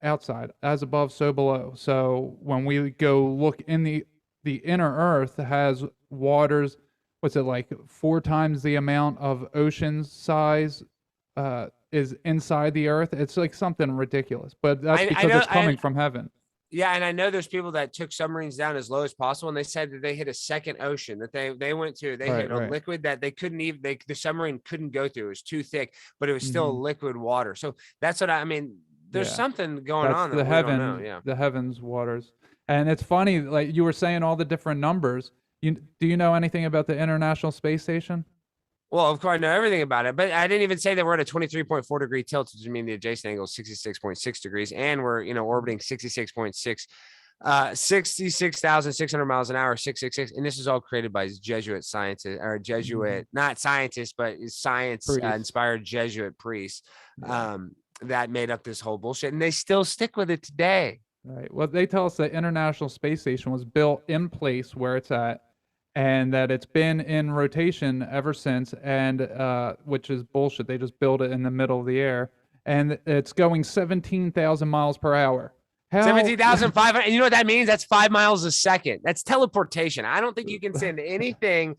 A: outside. As above, so below. So when we go look in the inner earth, has waters, what's it like, 4 times the amount of ocean size is inside the earth. It's like something ridiculous, but that's because it's coming from heaven.
B: Yeah, and I know there's people that took submarines down as low as possible, and they said that they hit a second ocean that they went to. They hit a liquid that they couldn't even. The submarine couldn't go through. It was too thick, but it was still liquid water. So that's what I mean. There's something going on.
A: The heaven, don't know. Yeah, the heavens waters, and it's funny. Like you were saying, all the different numbers. Do you know anything about the International Space Station?
B: Well, of course, I know everything about it, but I didn't even say that we're at a 23.4 degree tilt, which means the adjacent angle is 66.6 degrees, and we're, orbiting 66,600 miles an hour, 666. And this is all created by Jesuit scientists, or Jesuit, not scientists, but science inspired Jesuit priests that made up this whole bullshit. And they still stick with it today.
A: Right. Well, they tell us the International Space Station was built in place where it's at, and that it's been in rotation ever since, and which is bullshit. They just built it in the middle of the air, and it's going 17,000 miles per hour.
B: 17,500. And you know what that means? That's 5 miles a second. That's teleportation. I don't think you can send anything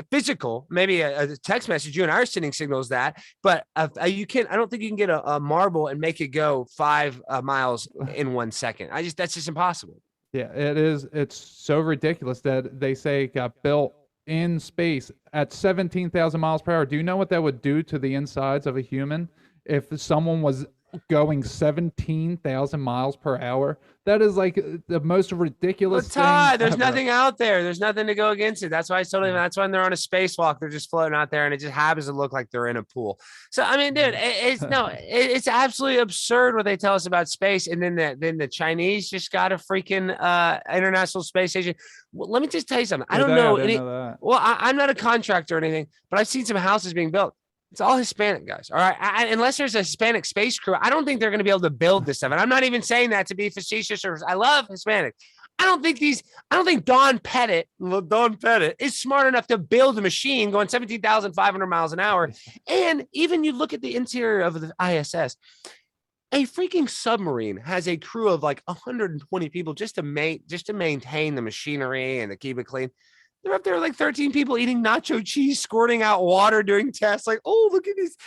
B: physical, maybe a text message. You and I are sending signals that, but you can. I don't think you can get a marble and make it go 5 miles in 1 second. That's just impossible.
A: Yeah, it is. It's so ridiculous that they say it got built in space at 17,000 miles per hour. Do you know what that would do to the insides of a human if someone was going 17,000 miles per hour. That is like the most ridiculous thing.
B: Todd, there's
A: ever.
B: nothing out there. There's nothing to go against it. That's why I told him. That's when they're on a spacewalk. They're just floating out there, and it just happens to look like they're in a pool. So I mean, dude, it's absolutely absurd what they tell us about space. And then the Chinese just got a freaking International Space Station. Well, let me just tell you something. I don't know. Well, I'm not a contractor or anything, but I've seen some houses being built. It's all Hispanic guys. All right. Unless there's a Hispanic space crew, I don't think they're going to be able to build this stuff. And I'm not even saying that to be facetious or I love Hispanic. I don't think Don Pettit is smart enough to build a machine going 17,500 miles an hour. And even you look at the interior of the ISS, a freaking submarine has a crew of like 120 people just to maintain the machinery and to keep it clean. They're up there like 13 people eating nacho cheese, squirting out water during tests. Like, oh, look at this.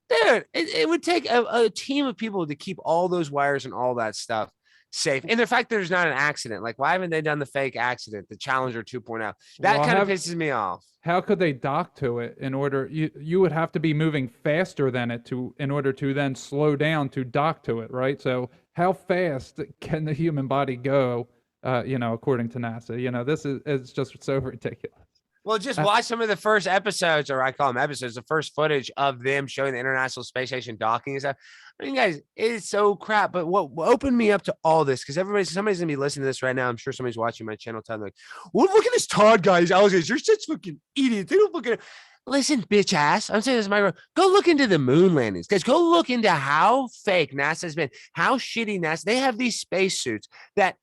B: Dude, it would take a team of people to keep all those wires and all that stuff safe. And the fact there's not an accident. Like, why haven't they done the fake accident, the Challenger 2.0? That kind of pisses me off.
A: How could they dock to it in order? You would have to be moving faster than it in order to then slow down to dock to it, right? So how fast can the human body go? According to NASA, this is just so ridiculous.
B: Well, just watch some of the first episodes, or I call them episodes, the first footage of them showing the International Space Station docking and stuff. I mean, guys, it is so crap. But what opened me up to all this, because somebody's gonna be listening to this right now. I'm sure somebody's watching my channel. Time like, well, look at this Todd guy. Alex, you're such fucking idiots. They don't look at it. Listen, bitch ass. I'm saying this, Micro. Go look into the moon landings, guys. Go look into how fake NASA's been, how shitty NASA. They have these spacesuits that.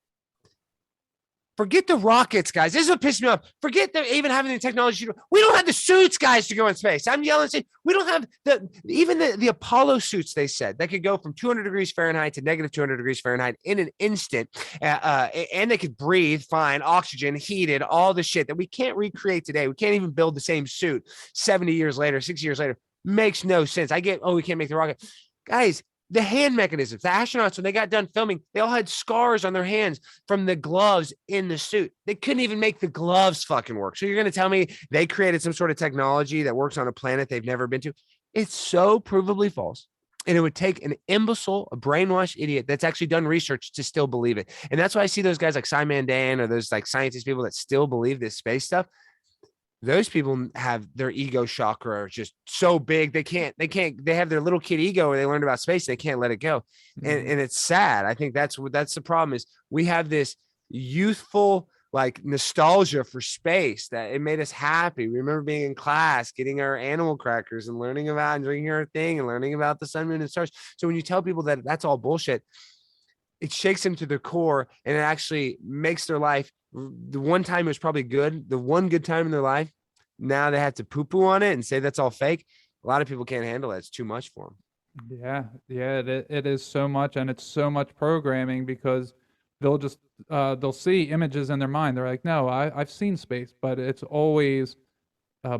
B: Forget the rockets, guys. This is what pissed me off. Forget even having the technology. We don't have the suits, guys, to go in space. I'm yelling, saying we don't have the Apollo suits. They said that could go from 200 degrees Fahrenheit to negative 200 degrees Fahrenheit in an instant, and they could breathe fine, oxygen, heated, all the shit that we can't recreate today. We can't even build the same suit 70 years later, 60 years later. Makes no sense. I get, we can't make the rocket, guys. The hand mechanisms, the astronauts, when they got done filming, they all had scars on their hands from the gloves in the suit. They couldn't even make the gloves fucking work. So you're going to tell me they created some sort of technology that works on a planet they've never been to? It's so provably false. And it would take an imbecile, a brainwashed idiot that's actually done research to still believe it. And that's why I see those guys like Simon Dan or those like scientist people that still believe this space stuff. Those people have their ego chakra just so big. They have their little kid ego where they learned about space. They can't let it go. And it's sad. I think that's the problem is we have this youthful like nostalgia for space that it made us happy. We remember being in class, getting our animal crackers and learning about and drinking our thing and learning about the sun, moon, and stars. So when you tell people that that's all bullshit, it shakes them to their core and it actually makes their life. The one time it was probably good, the one good time in their life, now they have to poo-poo on it and say that's all fake. A lot of people can't handle it. It's too much for them.
A: Yeah, it is so much, and it's so much programming because they'll just they'll see images in their mind. They're like, no, I've seen space, but it's always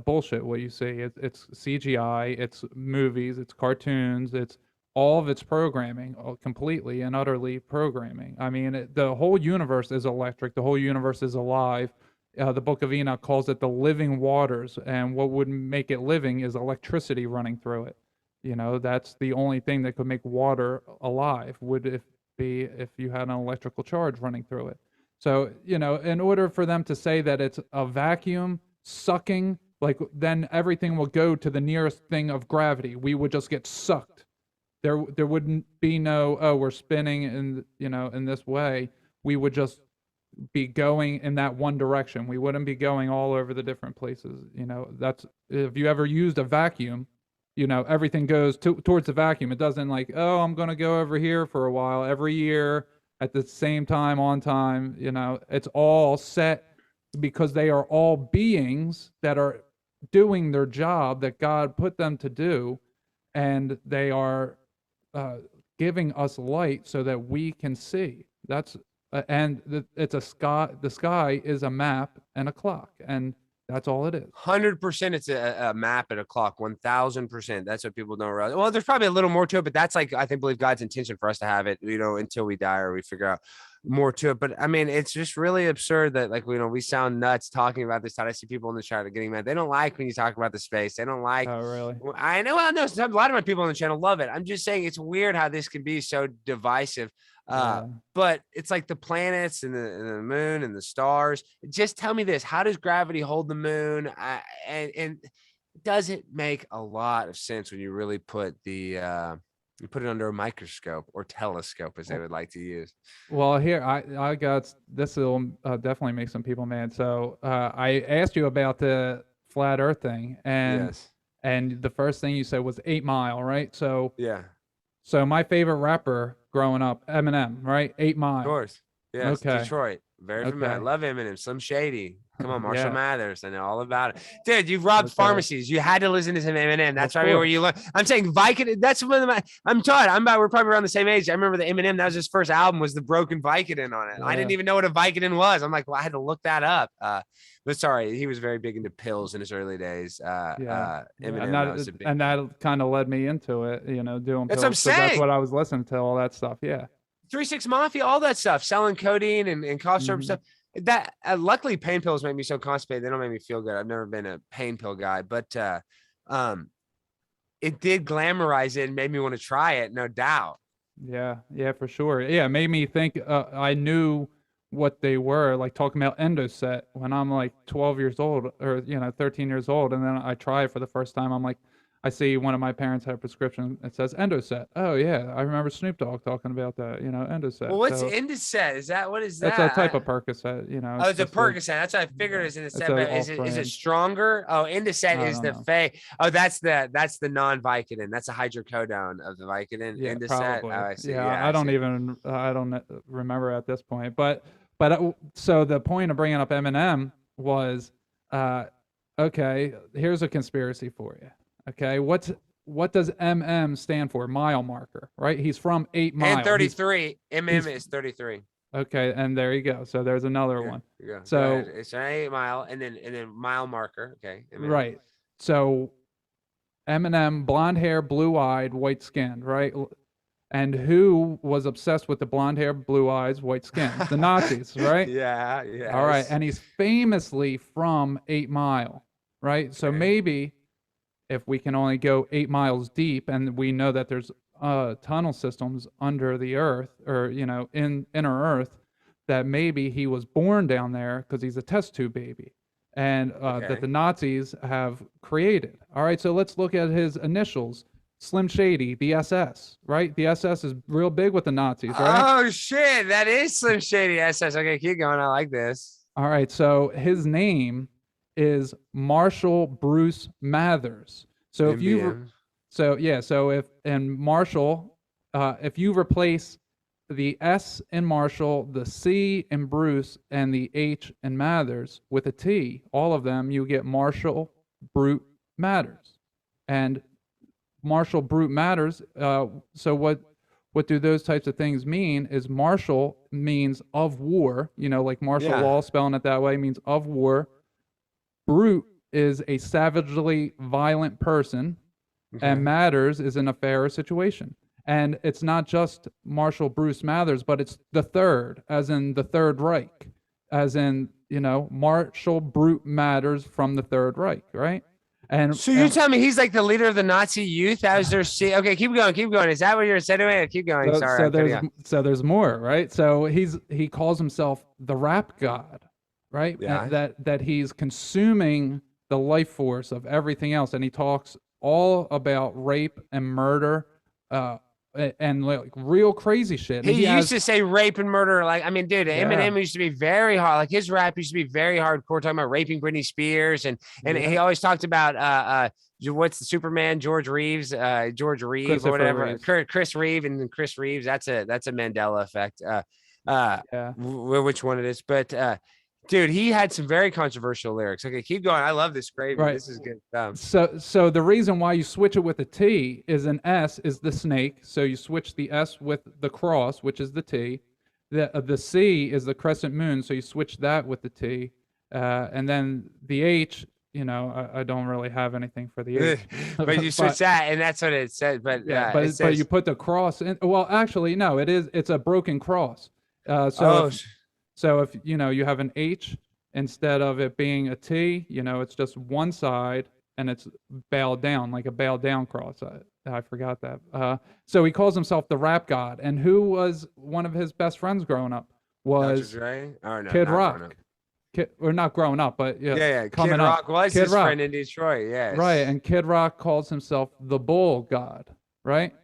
A: bullshit. What you see, it's CGI, it's movies, it's cartoons, it's all of its programming, completely and utterly programming. I mean, the whole universe is electric. The whole universe is alive. The Book of Enoch calls it the living waters, and what would make it living is electricity running through it. That's the only thing that could make water alive, would be if you had an electrical charge running through it. So, in order for them to say that it's a vacuum sucking, like then everything will go to the nearest thing of gravity. We would just get sucked. There wouldn't be no, we're spinning in this way. We would just be going in that one direction. We wouldn't be going all over the different places. That's, if you ever used a vacuum, everything goes towards the vacuum. It doesn't like, oh, I'm going to go over here for a while every year at the same time on time. It's all set because they are all beings that are doing their job that God put them to do. And they are giving us light so that we can see. That's it's a sky. The sky is a map and a clock, and that's all it is.
B: 100%. It's a map and a clock. 1000%. That's what people don't realize. Well, there's probably a little more to it, but that's like I believe God's intention for us to have it. Until we die or we figure out more to it. But I mean, it's just really absurd that like, we sound nuts talking about this. I see people in the chat are getting mad. They don't like when you talk about the space. They don't like.
A: Oh, really?
B: I know. A lot of my people on the channel love it. I'm just saying it's weird how this can be so divisive. But it's like the planets and the moon and the stars. Just tell me this: how does gravity hold the moon? And does it make a lot of sense when you really put you put it under a microscope or telescope, as they would like to use?
A: Well, here I got this. Will definitely make some people mad. So I asked you about the flat Earth thing, and
B: Yes.
A: and the first thing you said was 8 Mile, right? So
B: Yeah.
A: So my favorite rapper growing up, Eminem, right? 8 Mile.
B: Of course. Yes.
A: Okay.
B: Detroit. Very familiar. I
A: Okay.
B: love Eminem. Slim Shady. Come on, Marshall
A: Yeah.
B: Mathers. I know all about it. Dude, you've robbed
A: Okay.
B: pharmacies. You had to listen to some Eminem. That's
A: Of
B: probably where
A: course.
B: you learn. I'm saying Vicodin. That's one of my. I'm Todd. We're probably around the same age. I remember the Eminem. That was his first album. Was the Broken Vicodin on it? I didn't
A: Yeah.
B: even know what a Vicodin was. I'm like, well, I had to look that up. But sorry, he was very big into pills in his early days.
A: Yeah.
B: Eminem.
A: And that kind of led me into it, doing
B: That's
A: pills.
B: what I'm
A: 'Cause that's
B: saying.
A: what I was listening to, all that stuff. Yeah.
B: 3 6 Mafia, all that stuff, selling codeine and cough syrup stuff. That luckily pain pills make me so constipated. They don't make me feel good. I've never been a pain pill guy, but it did glamorize it and made me want to try it, no doubt.
A: Yeah, for sure. Yeah, it made me think I knew what they were, like talking about Endoset when I'm like 12 years old or 13 years old, and then I try it for the first time. I'm like, I see one of my parents had a prescription that says Endoset. Oh yeah, I remember Snoop Dogg talking about that, Endoset.
B: Well, what's Endoset? What is that?
A: It's a type of Percocet,
B: Oh, it's a Percocet. That's what I figured it was Endoset. But is it stronger? Oh, Endoset is the Oh, that's the non-Vicodin. That's a hydrocodone of the Vicodin.
A: Yeah,
B: Endoset.
A: probably.
B: Oh, I see.
A: Yeah, I don't remember at this point. But so the point of bringing up Eminem was, okay, here's a conspiracy for you. Okay, what does MM stand for? Mile marker, right? He's from 8 Mile.
B: And 33. MM is 33.
A: Okay, and there you go. So there's another one.
B: Yeah.
A: So
B: it's an 8 Mile and then mile marker. Okay. MM.
A: Right. So Eminem, blonde hair, blue eyed, white skinned, right? And who was obsessed with the blonde hair, blue eyes, white skin? The Nazis, right?
B: Yeah.
A: All right. And he's famously from 8 Mile, right? So maybe if we can only go 8 miles deep, and we know that there's tunnel systems under the earth, or in inner earth, that maybe he was born down there because he's a test tube baby, and that the Nazis have created. All right, so let's look at his initials. Slim Shady, the SS, right? The SS is real big with the Nazis, right?
B: Oh shit, that is Slim Shady SS. Okay, keep going. I like this.
A: All right, so his name is Marshall Bruce Mathers. So if you, Marshall, if you replace the S in Marshall, the C in Bruce, and the H in Mathers with a T, all of them, you get Marshall Brute Matters. And Marshall Brute Matters. So what do those types of things mean? Is Marshall means of war, like martial law, spelling it that way means of war. Brute is a savagely violent person, and Matters is an affair or situation. And it's not just Marshall Bruce Mathers, but it's the third, as in the Third Reich, as in, Marshall Brute Matters from the Third Reich, right? And
B: so you're telling me he's like the leader of the Nazi youth? Okay, keep going. Is that what you're saying? Keep going. Sorry.
A: So there's more, right? So he calls himself the rap god, right?
B: Yeah.
A: That he's consuming the life force of everything else, and he talks all about rape and murder, and like real crazy shit.
B: He used to say rape and murder. Like, I mean, dude, Eminem used to be very hard. Like his rap used to be very hardcore, talking about raping Britney Spears, and he always talked about what's the Superman, George Reeves or whatever, Reeves. Chris Reeve and Chris Reeves. That's a Mandela effect. Which one it is, but. Dude, he had some very controversial lyrics. Okay, keep going. I love this gravy. Right. This is good stuff.
A: So the reason why you switch it with a T is an S is the snake. So you switch the S with the cross, which is the T. The C is the crescent moon. So you switch that with the T. And then the H, I don't really have anything for the H.
B: But you switch that, and that's what it said. But
A: but you put the cross in. Well, actually, no, it's a broken cross. So if you have an H instead of it being a T, it's just one side and it's bowed down like a bowed down cross. I forgot that. So he calls himself the rap god. And who was one of his best friends growing up? Was
B: Dre? Oh, no,
A: Kid Rock. Or not growing up, but
B: yeah.
A: Coming
B: Kid Rock was
A: Kid
B: his
A: Rock.
B: friend in Detroit. Yes.
A: Right, and Kid Rock calls himself the Bull God. Right.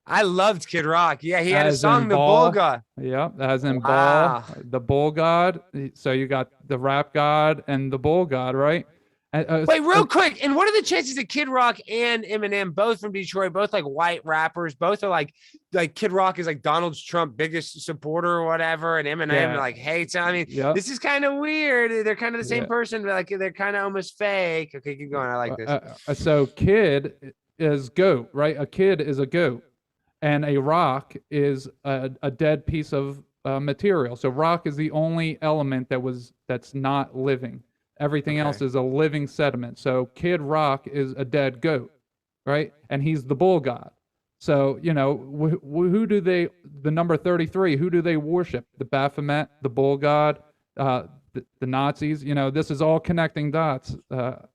B: I loved Kid Rock. Yeah, he had a
A: As
B: song,
A: in
B: The
A: ball.
B: Bull God.
A: Yeah, as in
B: Wow.
A: ball, the Bull God. So you got the rap god and the Bull God, right?
B: Wait, real quick. And what are the chances that Kid Rock and Eminem, both from Detroit, both like white rappers, both are like Kid Rock is like Donald Trump's biggest supporter or whatever, and Eminem like hates him. I mean, this is kind of weird. They're kind of the same person, but like they're kind of almost fake. Okay, keep going. I like this.
A: So Kid is goat, right? A kid is a goat, and a rock is a dead piece of material. So rock is the only element that's not living. Everything else is a living sediment. So Kid Rock is a dead goat, right? And he's the bull god. So, who do the number 33, who do they worship? The Baphomet, the bull god, the Nazis. This is all connecting dots.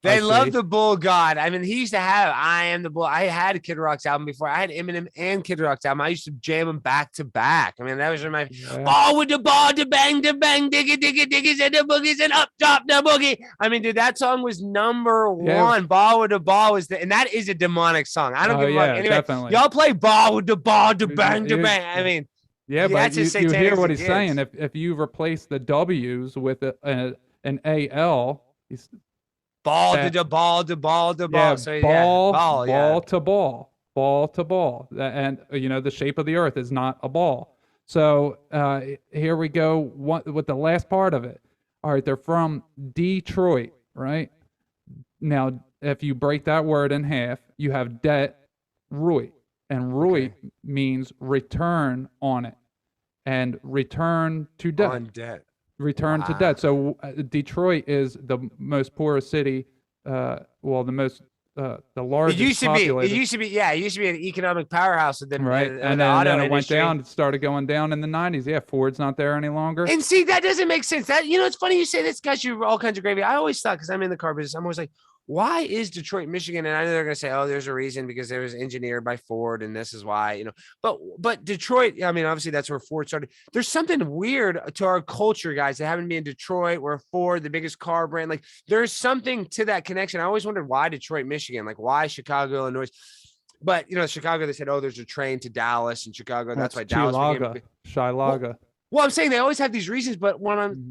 B: They love the bull god. I mean, he used to have I Am the Bull. I had Kid Rock's album before. I had Eminem and Kid Rock's album. I used to jam them back to back. I mean, that was my ball with the ball, the bang, diggy, diggies, and the boogies, and up top the boogie. I mean, dude, that song was number one. Ball with the ball and that is a demonic song. I don't give a fuck. Anyway, definitely. Y'all play ball with the ball, the bang, the bang. I mean,
A: but you hear what he's saying. If you replace the W's with an AL, he's
B: ball to ball.
A: Yeah,
B: So,
A: ball to ball. And the shape of the earth is not a ball. So here we go with the last part of it. All right, they're from Detroit, right? Now, if you break that word in half, you have Detroit. And Roy means return on it, and return to debt.
B: On debt.
A: Return to debt. So Detroit is the most poorest city. The largest.
B: It used to be an economic powerhouse, and then
A: and then it went down. It started going down in the 90s. Yeah, Ford's not there any longer.
B: And see, that doesn't make sense. That it's funny you say this, guys. You all kinds of gravy. I always thought, because I'm in the car business, I'm always like, why is Detroit, Michigan? And I know they're going to say, oh, there's a reason, because it was engineered by Ford, and this is why, but Detroit, I mean, obviously that's where Ford started. There's something weird to our culture, guys, that haven't been in Detroit, where Ford, the biggest car brand, like there's something to that connection. I always wondered why Detroit, Michigan, like why Chicago, Illinois. But, Chicago, they said, oh, there's a train to Dallas, and Chicago. That's why Dallas became
A: Shilaga.
B: Well, I'm saying they always have these reasons, but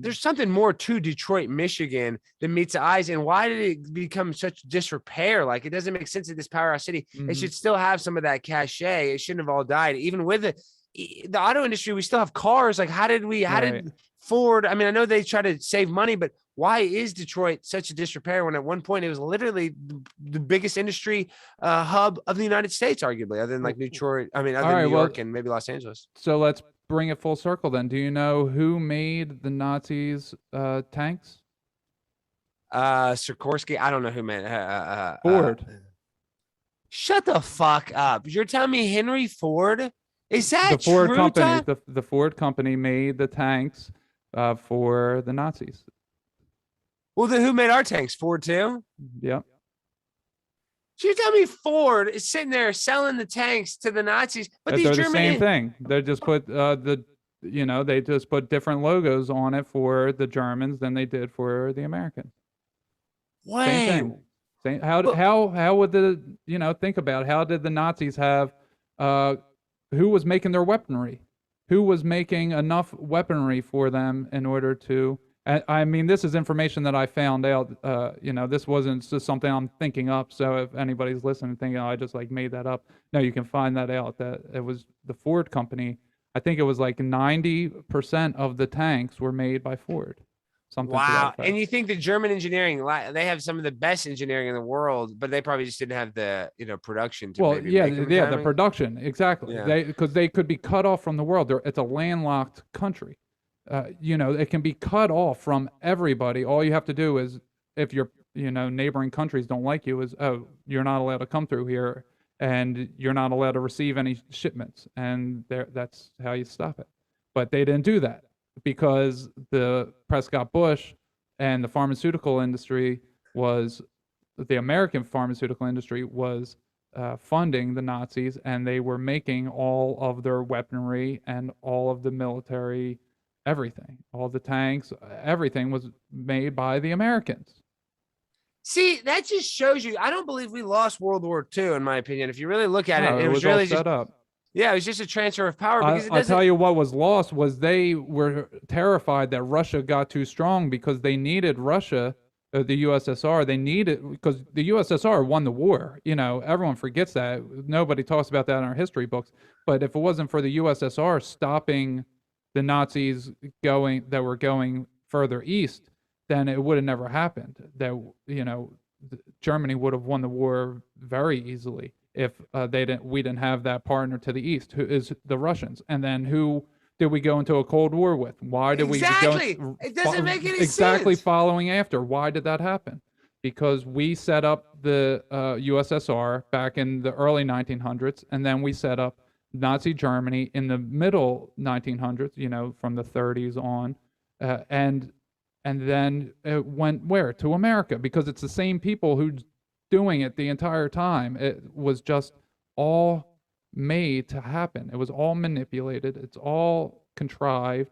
B: there's something more to Detroit, Michigan than meets the eyes. And why did it become such disrepair? Like, it doesn't make sense in this powerhouse city. It should still have some of that cachet. It shouldn't have all died. Even with the auto industry, we still have cars. Like, how did Ford? I mean, I know they try to save money, but why is Detroit such a disrepair when at one point it was literally the biggest industry hub of the United States, arguably, other than like Detroit? I mean, other than New York and maybe Los Angeles.
A: So let's bring it full circle then. Do you know who made the Nazis tanks?
B: Sikorsky. I don't know who made
A: Ford.
B: Shut the fuck up. You're telling me Henry Ford? Is that
A: the Ford
B: true,
A: company? The Ford company made the tanks for the Nazis.
B: Well, then who made our tanks? Ford too?
A: Yep.
B: So you're telling me Ford is sitting there selling the tanks to the Nazis, but they're
A: the same thing. They just put they just put different logos on it for the Germans than they did for the Americans.
B: Wait.
A: Same thing. How would think about how did the Nazis have who was making their weaponry? Who was making enough weaponry for them in order to? I mean, this is information that I found out. This wasn't just something I'm thinking up. So if anybody's listening, thinking, I just made that up. No, you can find that out. That it was the Ford company. I think it was like 90% of the tanks were made by Ford. Something.
B: Wow. And you think the German engineering, they have some of the best engineering in the world, but they probably just didn't have the production to
A: the production, exactly. Yeah. Because they could be cut off from the world. It's a landlocked country. It can be cut off from everybody. All you have to do is, if your neighboring countries don't like you, is you're not allowed to come through here, and you're not allowed to receive any shipments, and that's how you stop it. But they didn't do that because the Prescott Bush and the pharmaceutical industry was the American pharmaceutical industry was funding the Nazis, and they were making all of their weaponry and all of the military, everything, all the tanks, everything was made by the Americans.
B: See, that just shows you. I don't believe we lost World War II, in my opinion. If you really look at
A: No,
B: it,
A: it was
B: really
A: all set up.
B: Yeah, it was just a transfer of power. Because
A: I'll tell you what was lost was they were terrified that Russia got too strong because they needed Russia, the USSR. They needed, because the USSR won the war. You know, everyone forgets that. Nobody talks about that in our history books. But if it wasn't for the USSR stopping the Nazis that were going further east, then it would have never happened. That, you know, Germany would have won the war very easily if we didn't have that partner to the east, who is the Russians. And then who did we go into a Cold War with? Why did we go?
B: It doesn't make any
A: exactly
B: sense.
A: Following after. Why did that happen? Because we set up the USSR back in the early 1900s, and then we set up Nazi Germany in the middle 1900s. You know, from the 30s on, and then it went where? To America, because it's the same people who doing it the entire time. It was just all made to happen. It was all manipulated. It's all contrived.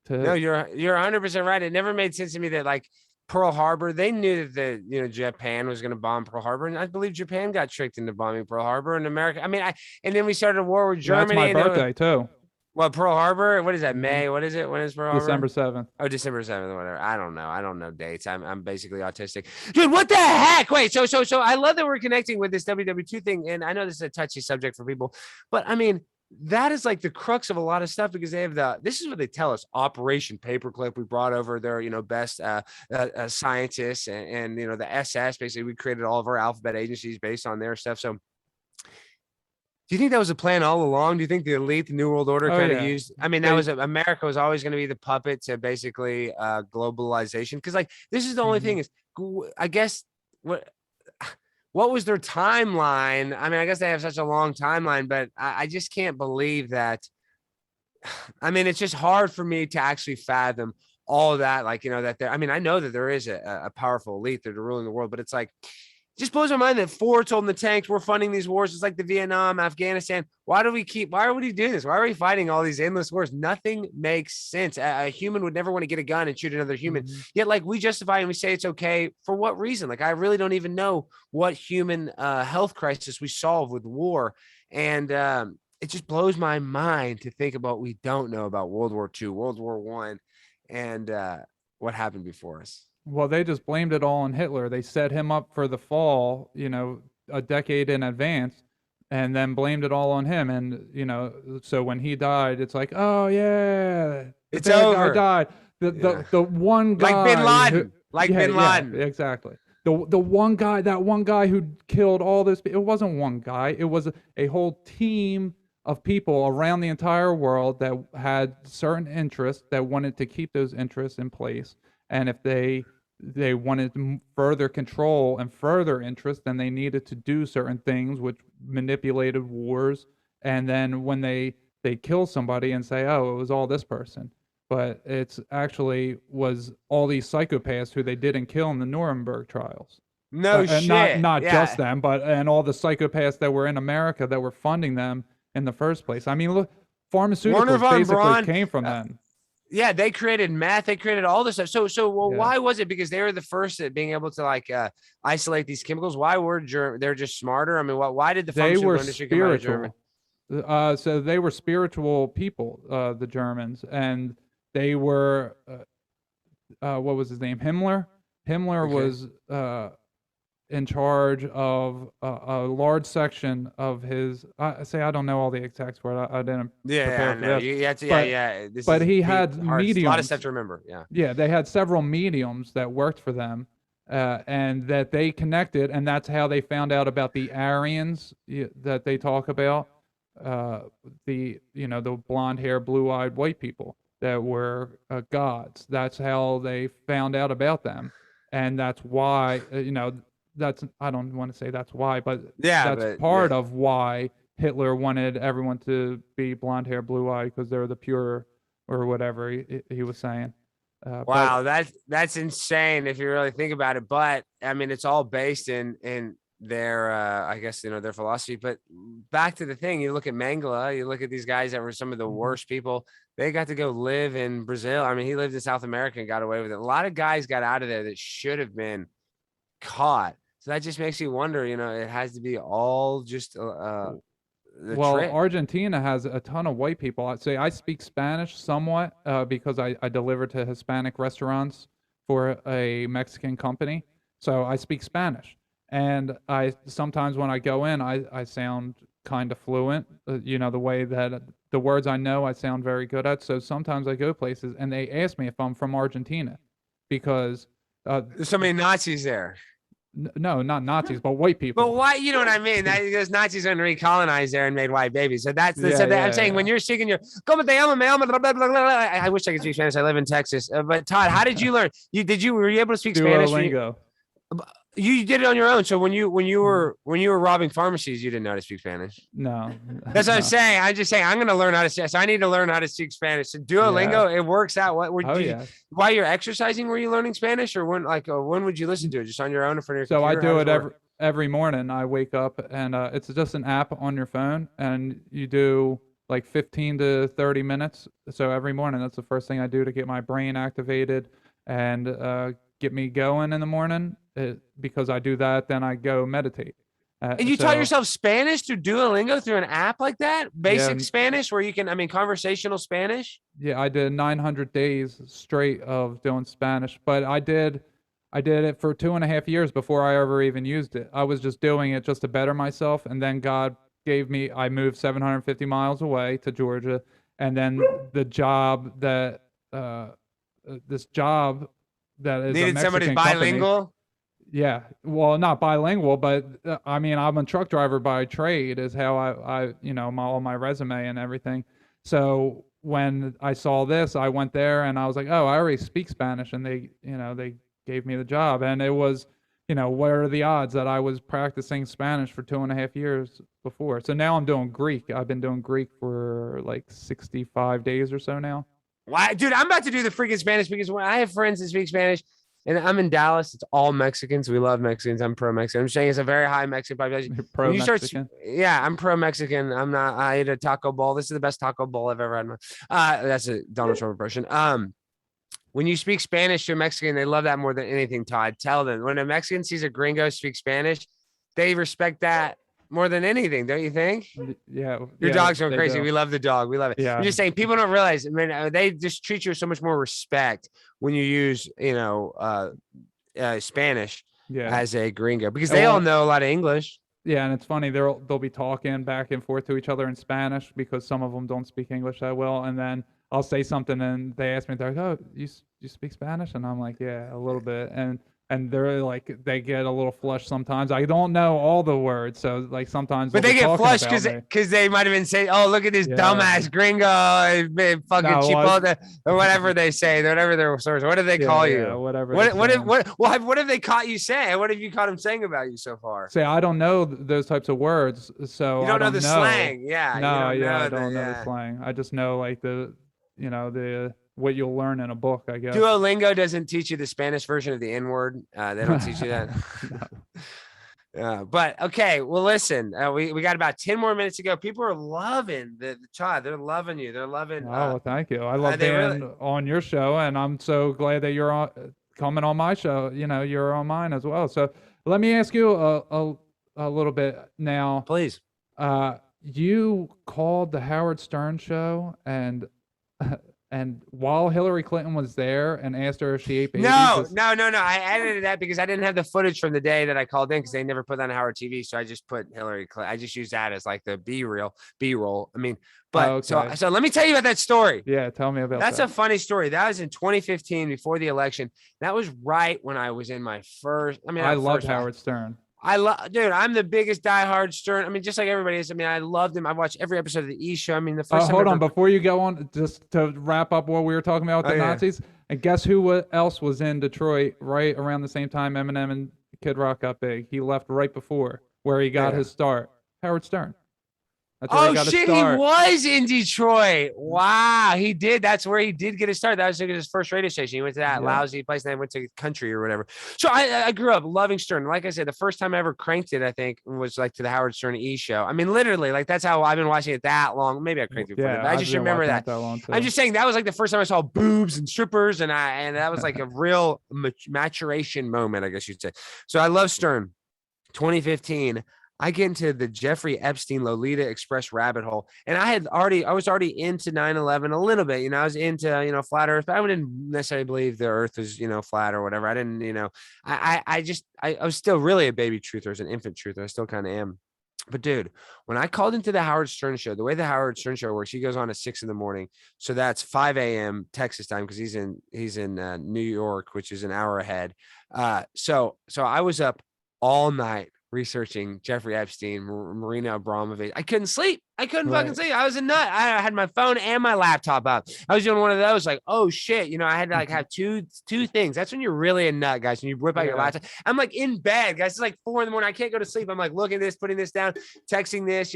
B: No, you're 100% right. It never made sense to me that like Pearl Harbor, they knew that Japan was going to bomb Pearl Harbor, and I believe Japan got tricked into bombing Pearl Harbor, and America. I mean, and then we started a war with Germany.
A: That's my birthday too.
B: Well, Pearl Harbor, what is that? May? What is it? When is Pearl Harbor?
A: December 7th.
B: Oh, December 7th, whatever. I don't know. I don't know dates. I'm basically autistic. Dude, what the heck? Wait, so I love that we're connecting with this WW2 thing. And I know this is a touchy subject for people, but I mean, that is like the crux of a lot of stuff, because they have this is what they tell us: Operation Paperclip. We brought over their, best scientists and the SS. Basically, we created all of our alphabet agencies based on their stuff. So, do you think that was a plan all along? Do you think the elite, the New World Order kind of used? I mean, America was always going to be the puppet to basically globalization. Because like, this is the only thing is, I guess, what was their timeline? I mean, I guess they have such a long timeline, but I just can't believe that. I mean, it's just hard for me to actually fathom all of that. Like, that there, I mean, I know that there is a powerful elite that are ruling the world, but it's like, just blows my mind that Ford's holding the tanks. We're funding these wars. It's like the Vietnam, Afghanistan. Why are we doing this? Why are we fighting all these endless wars? Nothing makes sense. A human would never want to get a gun and shoot another human. Yet, like, we justify and we say it's okay. For what reason? Like, I really don't even know what human health crisis we solve with war. And it just blows my mind to think about we don't know about World War II, World War I, and what happened before us.
A: Well, they just blamed it all on Hitler. They set him up for the fall, a decade in advance, and then blamed it all on him. And, so when he died, it's like, oh, yeah,
B: it's over.
A: Guy died. The one guy.
B: Like Bin Laden. Bin Laden.
A: Yeah, exactly. The one guy, that one guy who killed all this. It wasn't one guy. It was a whole team of people around the entire world that had certain interests that wanted to keep those interests in place. And if they wanted further control and further interest, then they needed to do certain things, which manipulated wars. And then when they kill somebody and say, oh, it was all this person, but it's actually was all these psychopaths who they didn't kill in the Nuremberg trials.
B: No shit.
A: Not just them, and all the psychopaths that were in America that were funding them in the first place. I mean, look, pharmaceuticals basically came from them.
B: Yeah, they created meth. They created all this stuff. So, why was it? Because they were the first at being able to isolate these chemicals. Why were they're just smarter? I mean, why did the pharmaceutical industry come out of Germany?
A: So they were spiritual people, the Germans, and they were. What was his name? Himmler. Himmler was in charge of a large section of his. I don't know all the exact word. I didn't.
B: Yeah, no, you have to.
A: But he had mediums.
B: A lot of stuff to remember. Yeah.
A: Yeah, they had several mediums that worked for them, and that they connected, and that's how they found out about the Aryans that they talk about. The blonde hair, blue eyed white people that were gods. That's how they found out about them, and that's why I don't want to say that's why, but that's part of why Hitler wanted everyone to be blonde hair, blue eye because they're the pure or whatever he was saying.
B: Wow, that's insane if you really think about it. But I mean, it's all based in their I guess their philosophy. But back to the thing, you look at Mangala, you look at these guys that were some of the worst people. They got to go live in Brazil. I mean, he lived in South America and got away with it. A lot of guys got out of there that should have been caught. So that just makes you wonder, it has to be all just
A: well,
B: trick.
A: Argentina has a ton of white people. I'd say I speak Spanish somewhat because I deliver to Hispanic restaurants for a Mexican company. So I speak Spanish. And I sometimes when I go in, I sound kind of fluent, the way that the words I know I sound very good at. So sometimes I go places and they ask me if I'm from Argentina because
B: there's so many Nazis there.
A: No, not Nazis, but white people.
B: But why? You know what I mean? Because Nazis and recolonized there and made white babies. So that's I'm saying when you're speaking, "Como te llamo, me llamo," blah, blah, blah, blah. I wish I could speak Spanish. I live in Texas. But Todd, how did you learn? Were you able to speak Spanish?
A: Duolingo.
B: You did it on your own. So when you were robbing pharmacies, you didn't know how to speak Spanish.
A: No,
B: that's what I'm saying. I'm just saying I'm going to learn how to say. So I need to learn how to speak Spanish. So Duolingo, it works out. While you're exercising, were you learning Spanish, or when would you listen to it? Just on your own in front of your
A: computer? So I do it
B: every
A: morning. I wake up and it's just an app on your phone, and you do like 15 to 30 minutes. So every morning, that's the first thing I do to get my brain activated and get me going in the morning. Because I do that, then I go meditate.
B: And you taught yourself Spanish through Duolingo through an app like that? Basic Spanish where you can, conversational Spanish?
A: Yeah, I did 900 days straight of doing Spanish, but I did it for 2.5 years before I ever even used it. I was just doing it just to better myself, and then God I moved 750 miles away to Georgia, and then the job that this job that is
B: needed
A: a Mexican
B: somebody bilingual.
A: Company, yeah, well, not bilingual, but I'm a truck driver by trade, is how I all my resume and everything. So when I saw this, I went there and I was like, oh, I already speak Spanish, and they gave me the job, and it was, what are the odds that I was practicing Spanish for 2.5 years before? So now I'm doing Greek. I've been doing Greek for like 65 days or so now.
B: Why, dude? I'm about to do the freaking Spanish because when I have friends that speak Spanish. And I'm in Dallas. It's all Mexicans. We love Mexicans. I'm pro-Mexican. I'm saying it's a very high Mexican population.
A: You're pro-Mexican?
B: I'm pro-Mexican. I'm not. I ate a taco bowl. This is the best taco bowl I've ever had. That's a Donald Trump impression. When you speak Spanish to a Mexican, they love that more than anything, Todd. Tell them. When a Mexican sees a gringo speak Spanish, they respect that more than anything, don't you think?
A: Yeah.
B: Your dog's going crazy. We love the dog. We love it.
A: Yeah.
B: I'm just saying, people don't realize. They just treat you with so much more respect when you use, Spanish as a gringo, because they all know a lot of English.
A: Yeah, and it's funny. They'll be talking back and forth to each other in Spanish because some of them don't speak English that well, and then I'll say something and they ask me, they're like, "Oh, you speak Spanish?" And I'm like, "Yeah, a little bit." And they're like, they get a little flushed sometimes. I don't know all the words, so like sometimes.
B: But they get flushed because they might have been saying, "Oh, look at this dumbass gringo, fucking chipotle," or whatever they say, whatever their source. What do they call you?
A: Whatever.
B: What have they caught you saying? What have you caught them saying about you so far?
A: Say, I don't know those types of words, so
B: you don't know the slang. Yeah.
A: No, I don't know the slang. I just know like the what you'll learn in a book, I guess.
B: Duolingo doesn't teach you the Spanish version of the N-word. They don't teach you that. But okay, well, listen, we got about 10 more minutes to go. People are loving the child. They're loving you. They're loving.
A: Oh, thank you. I love being on your show, and I'm so glad that you're coming on my show. You're on mine as well. So let me ask you a little bit now,
B: please.
A: You called the Howard Stern show and while Hillary Clinton was there and asked her if she ate babies.
B: No. I edited that because I didn't have the footage from the day that I called in because they never put that on Howard TV. So I just put Hillary Clinton. I just used that as like the B-roll. So let me tell you about that story.
A: Yeah, tell me about that.
B: That's a funny story. That was in 2015 before the election. That was right when I was in my first.
A: I loved Howard Stern.
B: Dude, I'm the biggest diehard Stern. Just like everybody is. I loved him. I watched every episode of the E! Show. The first time.
A: Hold on, before you go on, just to wrap up what we were talking about with the Nazis. And guess who else was in Detroit right around the same time Eminem and Kid Rock got big? He left right before where he got his start. Howard Stern. That's where he got
B: shit, he was in Detroit. Wow, he did. That's where he did get his start. That was his first radio station. He went to that lousy place, and then went to country or whatever. So I grew up loving Stern. Like I said, the first time I ever cranked it, I think, was like to the Howard Stern E! Show. I mean, literally, like that's how I've been watching it that long. Maybe I cranked it before, but I just remember that. I'm just saying that was like the first time I saw boobs and strippers, and that was like a real maturation moment, I guess you'd say. So I love Stern. 2015. I get into the Jeffrey Epstein Lolita Express rabbit hole. And I was already into 9/11 a little bit. I was into, flat earth, but I didn't necessarily believe the earth was, flat or whatever. I didn't, I was still really a baby truther, as an infant truther. I still kind of am. But dude, when I called into the Howard Stern show, the way the Howard Stern show works, he goes on at 6 a.m. So that's 5 a.m. Texas time, because he's in New York, which is an hour ahead. So I was up all night researching Jeffrey Epstein, Marina Abramovich. I couldn't sleep. I couldn't fucking sleep. I was a nut. I had my phone and my laptop up. I was doing one of those, like, oh shit. I had to like have two things. That's when you're really a nut, guys. When you whip out your laptop. I'm like in bed, guys. It's like 4 a.m. I can't go to sleep. I'm like looking at this, putting this down, texting this,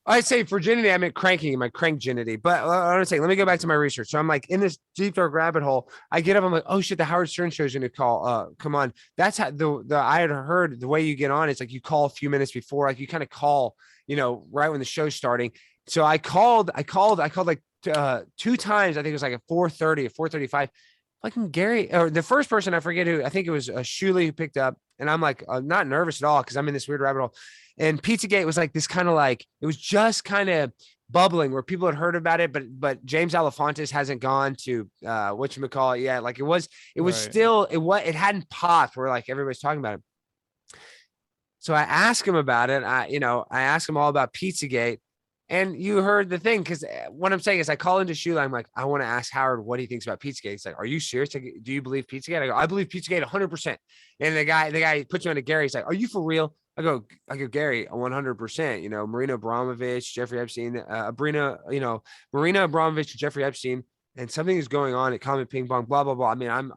B: I'd say virginity, I meant cranking, my crankginity. But I want to say, let me go back to my research. So I'm like in this deep dark rabbit hole. I get up, I'm like, oh shit, the Howard Stern show's gonna call. Come on. That's how I had heard the way you get on. It's like you call a few minutes before, like you kind of call, right when the show's starting. So I called like 2 times. I think it was like at 4:30 or 4:35. Fucking Gary, or the first person, I forget who, I think it was Shuley who picked up. And I'm like, not nervous at all, because I'm in this weird rabbit hole. And Pizzagate was like this kind of like, it was just kind of bubbling where people had heard about it, but James Alefantis hasn't gone to whatchamacallit yet. Like it was still, it hadn't popped where like everybody's talking about it. So I asked him about it. I asked him all about Pizzagate. And you heard the thing, because what I'm saying is I call into Shula. I'm like, I want to ask Howard what he thinks about Pizzagate. He's like, are you serious? Do you believe Pizzagate? I go, I believe Pizzagate 100%. And the guy puts me on to Gary. He's like, are you for real? I go, Gary, 100%. Marina Abramovich, Jeffrey Epstein, Marina Abramovich, Jeffrey Epstein, and something is going on at Comet Ping Pong, blah, blah, blah. I mean, I'm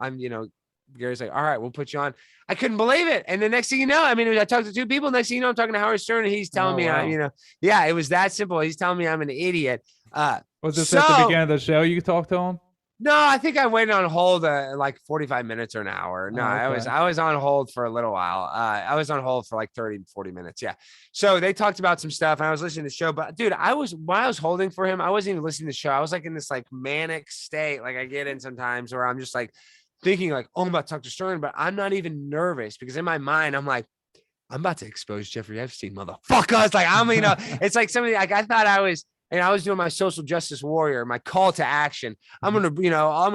B: Gary's like, all right, we'll put you on. I couldn't believe it. And the next thing you know, I talked to 2 people. Next thing you know, I'm talking to Howard Stern, and he's telling me, wow. It was that simple. He's telling me I'm an idiot.
A: Was this at the beginning of the show you talked to him?
B: No, I think I waited on hold like 45 minutes or an hour. No, okay. I was on hold for a little while. I was on hold for like 30, 40 minutes. Yeah. So they talked about some stuff, and I was listening to the show. But dude, while I was holding for him, I wasn't even listening to the show. I was like in this like manic state, like I get in sometimes, where I'm just like thinking like, oh, I'm about to talk to Stern, but I'm not even nervous, because in my mind, I'm like, I'm about to expose Jeffrey Epstein, motherfuckers. Like it's like something like I thought I was doing my social justice warrior, my call to action. I'm going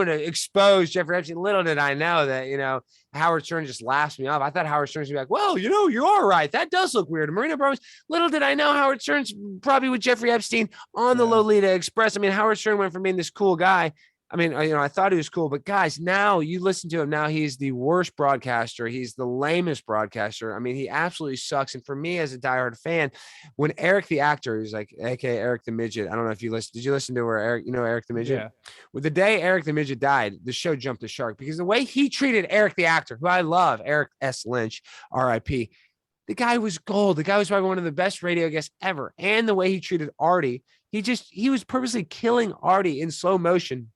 B: to expose Jeffrey Epstein. Little did I know that, Howard Stern just laughs me off. I thought Howard Stern's gonna be like, well, you are right. That does look weird. Marina Bros. Little did I know Howard Stern's probably with Jeffrey Epstein on the Lolita Express. I mean, Howard Stern went from being this cool guy. I mean, I thought he was cool, but guys, now you listen to him. Now he's the worst broadcaster. He's the lamest broadcaster. I mean, he absolutely sucks. And for me, as a diehard fan, when Eric the actor, who's like, aka Eric the Midget, I don't know if you listened. Did you listen to where Eric, Eric the Midget? Yeah. Well, the day Eric the Midget died, the show jumped the shark, because the way he treated Eric the actor, who I love, Eric S. Lynch, R.I.P. The guy was gold. The guy was probably one of the best radio guests ever. And the way he treated Artie, he was purposely killing Artie in slow motion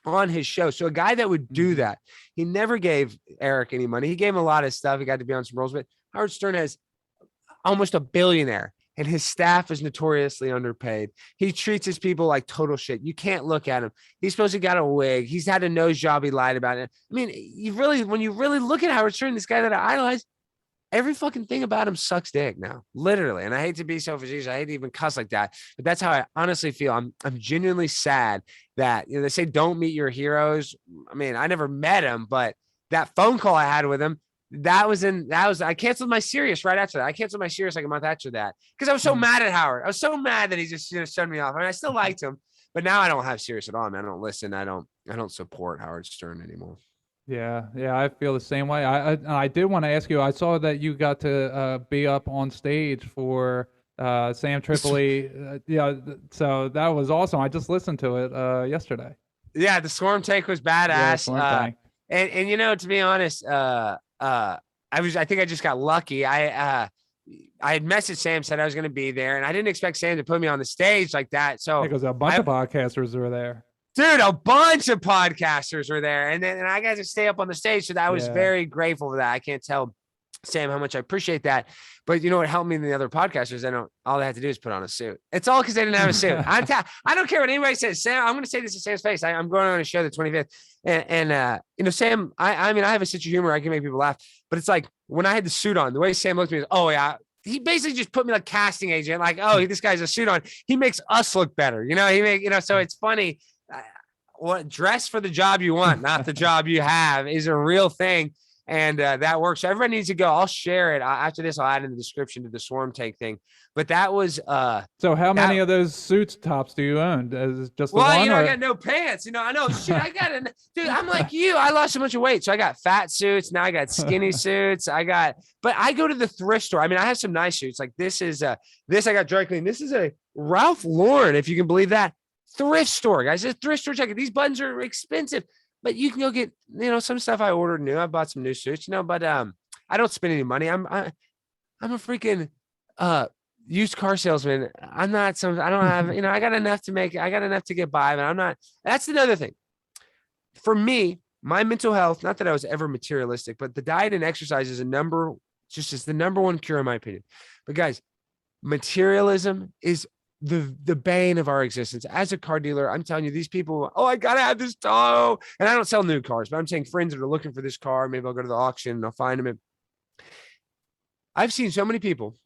B: on his show. So a guy that would do that, he never gave Eric any money. He gave him a lot of stuff. He got to be on some roles, but Howard Stern has almost a billionaire, and his staff is notoriously underpaid. He treats his people like total shit. You can't look at him. He's supposed to got a wig. He's had a nose job. He lied about it. I mean, when you really look at Howard Stern, this guy that I idolize, every fucking thing about him sucks dick now, literally. And I hate to be so facetious. I hate to even cuss like that, but that's how I honestly feel. I'm genuinely sad that, they say don't meet your heroes. I mean, I never met him, but that phone call I had with him, I canceled my Sirius right after that. I canceled my Sirius like a month after that, because I was so mad at Howard. I was so mad that he just shut me off. I mean, I still liked him, but now I don't have Sirius at all, man. I don't listen. I don't support Howard Stern anymore.
A: Yeah, I feel the same way. I did want to ask you, I saw that you got to be up on stage for Sam Tripoli. So that was awesome. I just listened to it yesterday.
B: Yeah, the Swarm take was badass. And to be honest, I think I just got lucky. I I had messaged Sam, said I was going to be there, and I didn't expect Sam to put me on the stage like that. So
A: because a bunch of podcasters were there.
B: Dude, a bunch of podcasters were there, and I got to stay up on the stage. So I was very grateful for that. I can't tell Sam how much I appreciate that. But you know what helped me and the other podcasters? All they had to do is put on a suit. It's all because they didn't have a suit. I don't care what anybody says. Sam, I'm going to say this to Sam's face. I'm going on a show the 25th. And you know, Sam, I mean, I have a sense of humor. I can make people laugh. But it's like when I had the suit on, the way Sam looked at me is, oh, yeah. He basically just put me like casting agent. Like, oh, this guy's a suit on. He makes us look better. You know, so it's funny. What dress for the job you want, not the job you have, is a real thing. And that works. So everybody needs to go. I'll share it after this. I'll add in the description to the Swarm Take thing. But that was
A: so how many of those suits tops do you own? Is just the
B: well,
A: one,
B: you know, I got no pants. You know, I know shit. I got dude. I'm like you. I lost a bunch of weight, so I got fat suits. Now I got skinny suits. But I go to the thrift store. I mean, I have some nice suits. Like this is this I got dry clean. This is a Ralph Lauren, if you can believe that. Thrift store, guys. It's a thrift store jacket. These buttons are expensive, but you can go get, you know, some stuff I ordered new. I bought some new suits, you know, but I don't spend any money. I'm a freaking used car salesman. I don't have, you know, I got enough to get by, but I'm not. That's another thing. For me, my mental health, not that I was ever materialistic, but the diet and exercise is the number one cure in my opinion. But guys, materialism is the bane of our existence. As a car dealer, I'm telling you, these people, I gotta have this Tahoe. And I don't sell new cars, but I'm saying friends that are looking for this car, maybe I'll go to the auction and I'll find them. I've seen so many people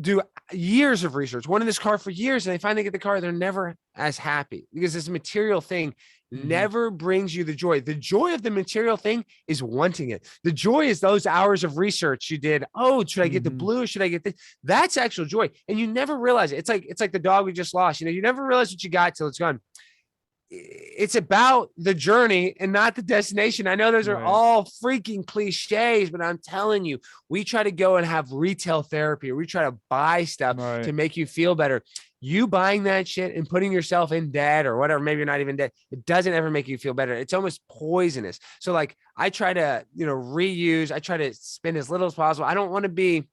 B: do years of research, wanting this car for years, and they finally get the car. They're never as happy because this material thing never brings you the joy. The joy of the material thing is wanting it. The joy is those hours of research you did. Oh, should I get the blue? Should I get this? That's actual joy. And you never realize it. It's like the dog we just lost. You know, you never realize what you got till it's gone. It's about the journey and not the destination. I know those are all freaking cliches, but I'm telling you, we try to go and have retail therapy, or we try to buy stuff to make you feel better. You buying that shit and putting yourself in debt or whatever, maybe you're not even dead, it doesn't ever make you feel better. It's almost poisonous. So like I try to, you know, reuse, I try to spend as little as possible. I don't want to be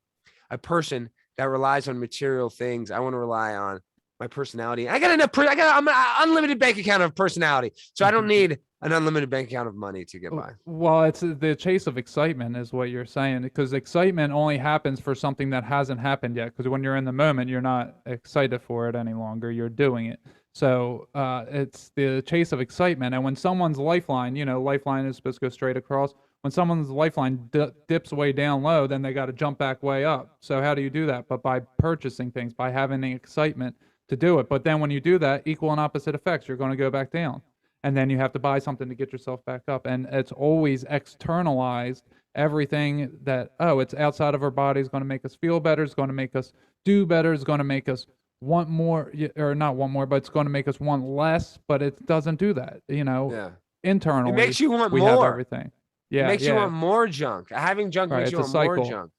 B: a person that relies on material things. I want to rely on my personality. I'm an unlimited bank account of personality. So I don't need an unlimited bank account of money to get by.
A: Well, it's the chase of excitement is what you're saying, because excitement only happens for something that hasn't happened yet. Because when you're in the moment, you're not excited for it any longer. You're doing it. So it's the chase of excitement. And when someone's lifeline, you know, lifeline is supposed to go straight across. When someone's lifeline dips way down low, then they got to jump back way up. So how do you do that? But by purchasing things, by having the excitement to do it. But then when you do that, equal and opposite effects, you're going to go back down. And then you have to buy something to get yourself back up. And it's always externalized everything that, it's outside of our body is going to make us feel better. It's going to make us do better. It's going to make us want more, or not want more, but it's going to make us want less. But it doesn't do that, you know, internally.
B: It makes you want
A: we
B: more.
A: Have everything. Yeah.
B: It makes you want more junk. Having junk makes you want more junk.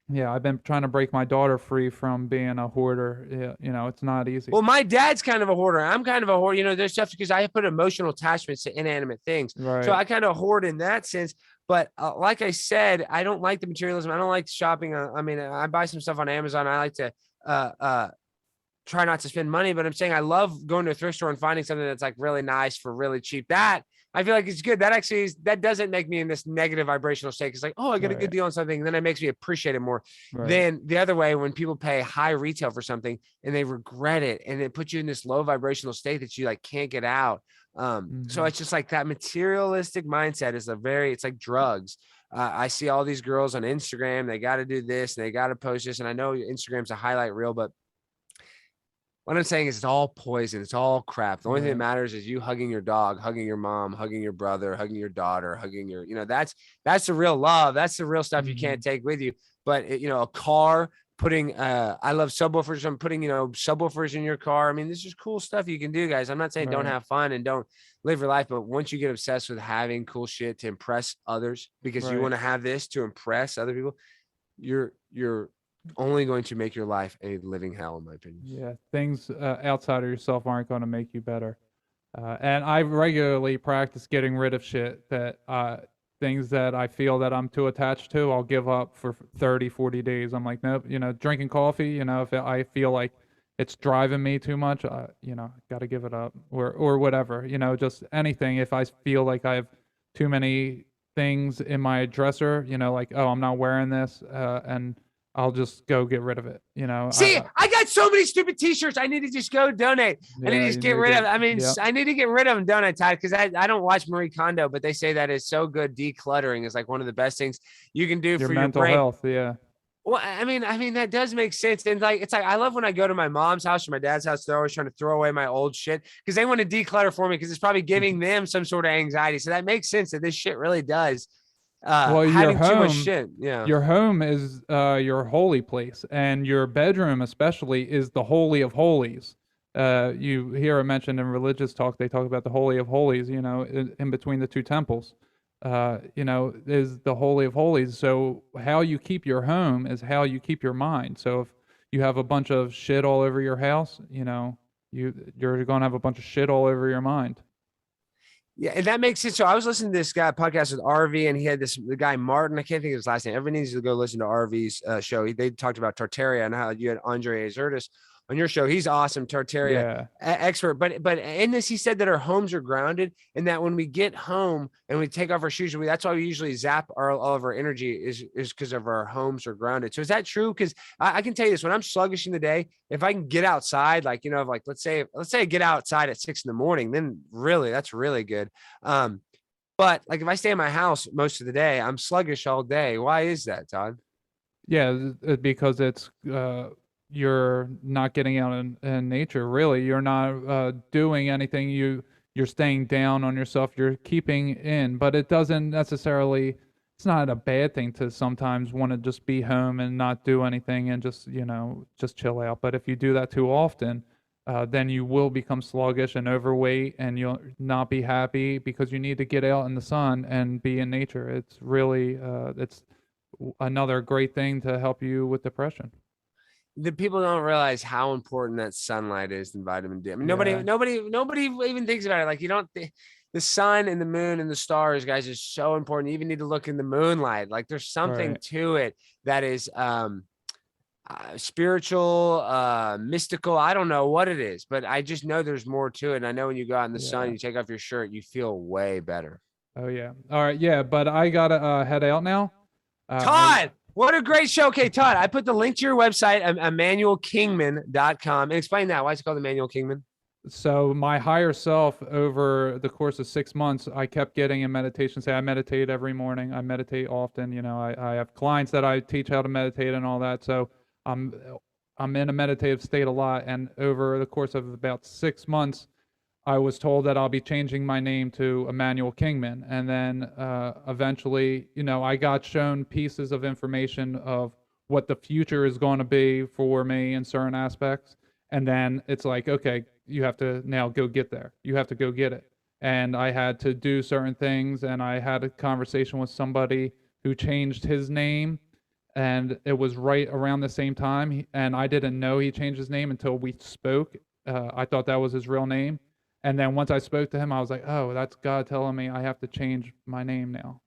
A: Yeah, I've been trying to break my daughter free from being a hoarder. Yeah, you know, it's not easy.
B: Well, my dad's kind of a hoarder. I'm kind of a hoarder. You know, there's stuff because I put emotional attachments to inanimate things. Right. So I kind of hoard in that sense. But like I said, I don't like the materialism. I don't like shopping. I mean, I buy some stuff on Amazon. I like to try not to spend money, but I'm saying I love going to a thrift store and finding something that's like really nice for really cheap. That I feel like it's good. That actually that doesn't make me in this negative vibrational state. It's like, I got a good deal on something. And then it makes me appreciate it more than the other way. When people pay high retail for something and they regret it and it puts you in this low vibrational state that you like can't get out. So it's just like that materialistic mindset is it's like drugs. I see all these girls on Instagram. They got to do this and they got to post this. And I know Instagram's a highlight reel, but what I'm saying is it's all poison. It's all crap. The only thing that matters is you hugging your dog, hugging your mom, hugging your brother, hugging your daughter, hugging your, you know, that's the real love. That's the real stuff you can't take with you. But, you know, a car, putting, I love subwoofers. I'm putting, you know, subwoofers in your car. I mean, this is cool stuff you can do, guys. I'm not saying don't have fun and don't live your life, but once you get obsessed with having cool shit to impress others, because you want to have this to impress other people, you're only going to make your life a living hell, in my opinion.
A: Yeah, things outside of yourself aren't going to make you better. And I regularly practice getting rid of shit that things that I feel that I'm too attached to, I'll give up for 30, 40 days. I'm like, nope, drinking coffee, if I feel like it's driving me too much, got to give it up or whatever, just anything. If I feel like I have too many things in my dresser, like, oh, I'm not wearing this, and I'll just go get rid of it.
B: See, I got so many stupid T-shirts. I need to just go donate. I need to just get rid of. I mean, I need to get rid of them, don't I, Todd? Because I don't watch Marie Kondo, but they say that is so good. Decluttering is like one of the best things you can do for your
A: mental
B: brain.
A: Health. Yeah.
B: Well, I mean that does make sense. And it's like I love when I go to my mom's house or my dad's house. They're always trying to throw away my old shit because they want to declutter for me because it's probably giving them some sort of anxiety. So that makes sense that this shit really does.
A: Well,
B: having too much shit. Yeah.
A: Your home is your holy place, and your bedroom especially is the holy of holies. You hear it mentioned in religious talk. They talk about the holy of holies. In between the two temples. Is the holy of holies. So how you keep your home is how you keep your mind. So if you have a bunch of shit all over your house, you're going to have a bunch of shit all over your mind.
B: Yeah, and that makes sense. So I was listening to this guy podcast with RV, and he had the guy Martin. I can't think of his last name. Everybody needs to go listen to RV's show. They talked about Tartaria and how you had Andre Azertis on your show. He's awesome, Tartaria expert. But in this, he said that our homes are grounded, and that when we get home and we take off our shoes, that's why we usually zap all of our energy is because of our homes are grounded. So is that true? Because I can tell you this: when I'm sluggish in the day, if I can get outside, like let's say I get outside at 6 a.m, then really that's really good. But like if I stay in my house most of the day, I'm sluggish all day. Why is that, Todd?
A: Yeah, because it's you're not getting out in nature. Really, you're not doing anything. You're staying down on yourself. You're keeping in, but it doesn't necessarily. It's not a bad thing to sometimes want to just be home and not do anything and just just chill out. But if you do that too often, then you will become sluggish and overweight, and you'll not be happy because you need to get out in the sun and be in nature. It's really it's another great thing to help you with depression.
B: The people don't realize how important that sunlight is than vitamin D. I mean, nobody even thinks about it. Like the sun and the moon and the stars, guys, is so important. You even need to look in the moonlight. Like there's something to it that is spiritual, mystical. I don't know what it is, but I just know there's more to it. And I know when you go out in the sun, you take off your shirt, you feel way better.
A: Oh yeah. All right. Yeah. But I gotta head out now.
B: Todd, what a great show. Okay, Todd, I put the link to your website, EmmanuelKingman.com. And explain that. Why is it called Emmanuel Kingman?
A: So my higher self, over the course of 6 months, I kept getting in meditation. Say I meditate every morning. I meditate often. I have clients that I teach how to meditate and all that. So I'm in a meditative state a lot. And over the course of about 6 months, I was told that I'll be changing my name to Emmanuel Kingman. And then eventually, I got shown pieces of information of what the future is going to be for me in certain aspects. And then it's like, okay, you have to now go get there. You have to go get it. And I had to do certain things. And I had a conversation with somebody who changed his name. And it was right around the same time. And I didn't know he changed his name until we spoke. I thought that was his real name. And then once I spoke to him, I was like, oh, that's God telling me I have to change my name now.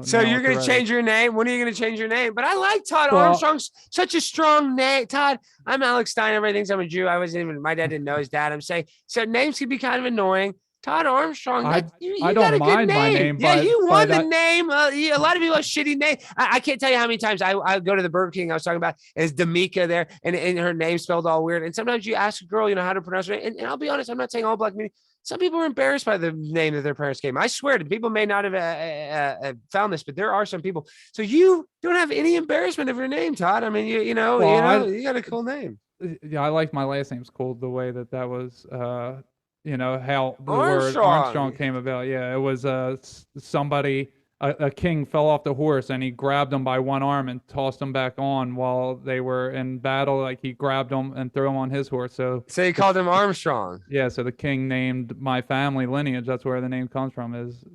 B: So you're going to change your name? When are you going to change your name? But I like Todd Armstrong's such a strong name. Todd, I'm Alex Stein. Everybody thinks I'm a Jew. My dad didn't know his dad. I'm saying, so names can be kind of annoying. Todd Armstrong, you got a good name. My name. Yeah, you won the name. A lot of people have shitty names. I can't tell you how many times I go to the Burger King I was talking about, and it's D'Amica there, and her name spelled all weird. And sometimes you ask a girl, how to pronounce her name. And I'll be honest, I'm not saying all black men. Some people are embarrassed by the name that their parents gave them. I swear to people may not have found this, but there are some people. So you don't have any embarrassment of your name, Todd. I mean, you got a cool name.
A: Yeah, I like my last name's cool. The way that was, how the word Armstrong came about. Yeah, it was somebody. A king fell off the horse and he grabbed him by one arm and tossed him back on while they were in battle. Like he grabbed him and threw him on his horse. So
B: he called him Armstrong.
A: Yeah. So the king named my family lineage. That's where the name comes from, is,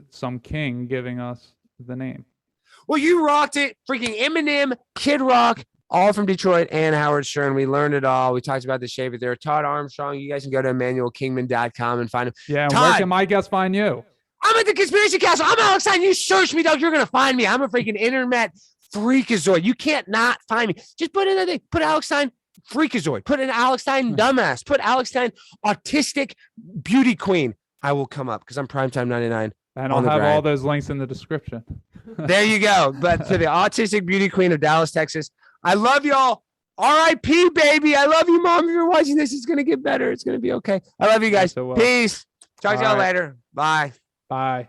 A: some king giving us the name.
B: Well, you rocked it. Freaking Eminem, Kid Rock, all from Detroit, and Howard Stern. We learned it all. We talked about the shape of there. Todd Armstrong. You guys can go to EmmanuelKingman.com and find him.
A: Yeah. Todd, where can my guests find you?
B: I'm at the Conspiracy Castle. I'm Alex Stein. You search me, dog. You're going to find me. I'm a freaking internet freakazoid. You can't not find me. Just put in a thing. Put Alex Stein freakazoid. Put in Alex Stein dumbass. Put Alex Stein autistic beauty queen. I will come up because I'm primetime 99.
A: And I'll have all those links in the description.
B: There you go. But to the autistic beauty queen of Dallas, Texas, I love y'all. R.I.P. baby. I love you, Mom. If you're watching this, it's going to get better. It's going to be okay. I love you guys. Peace. Talk to y'all later. Bye.
A: Bye.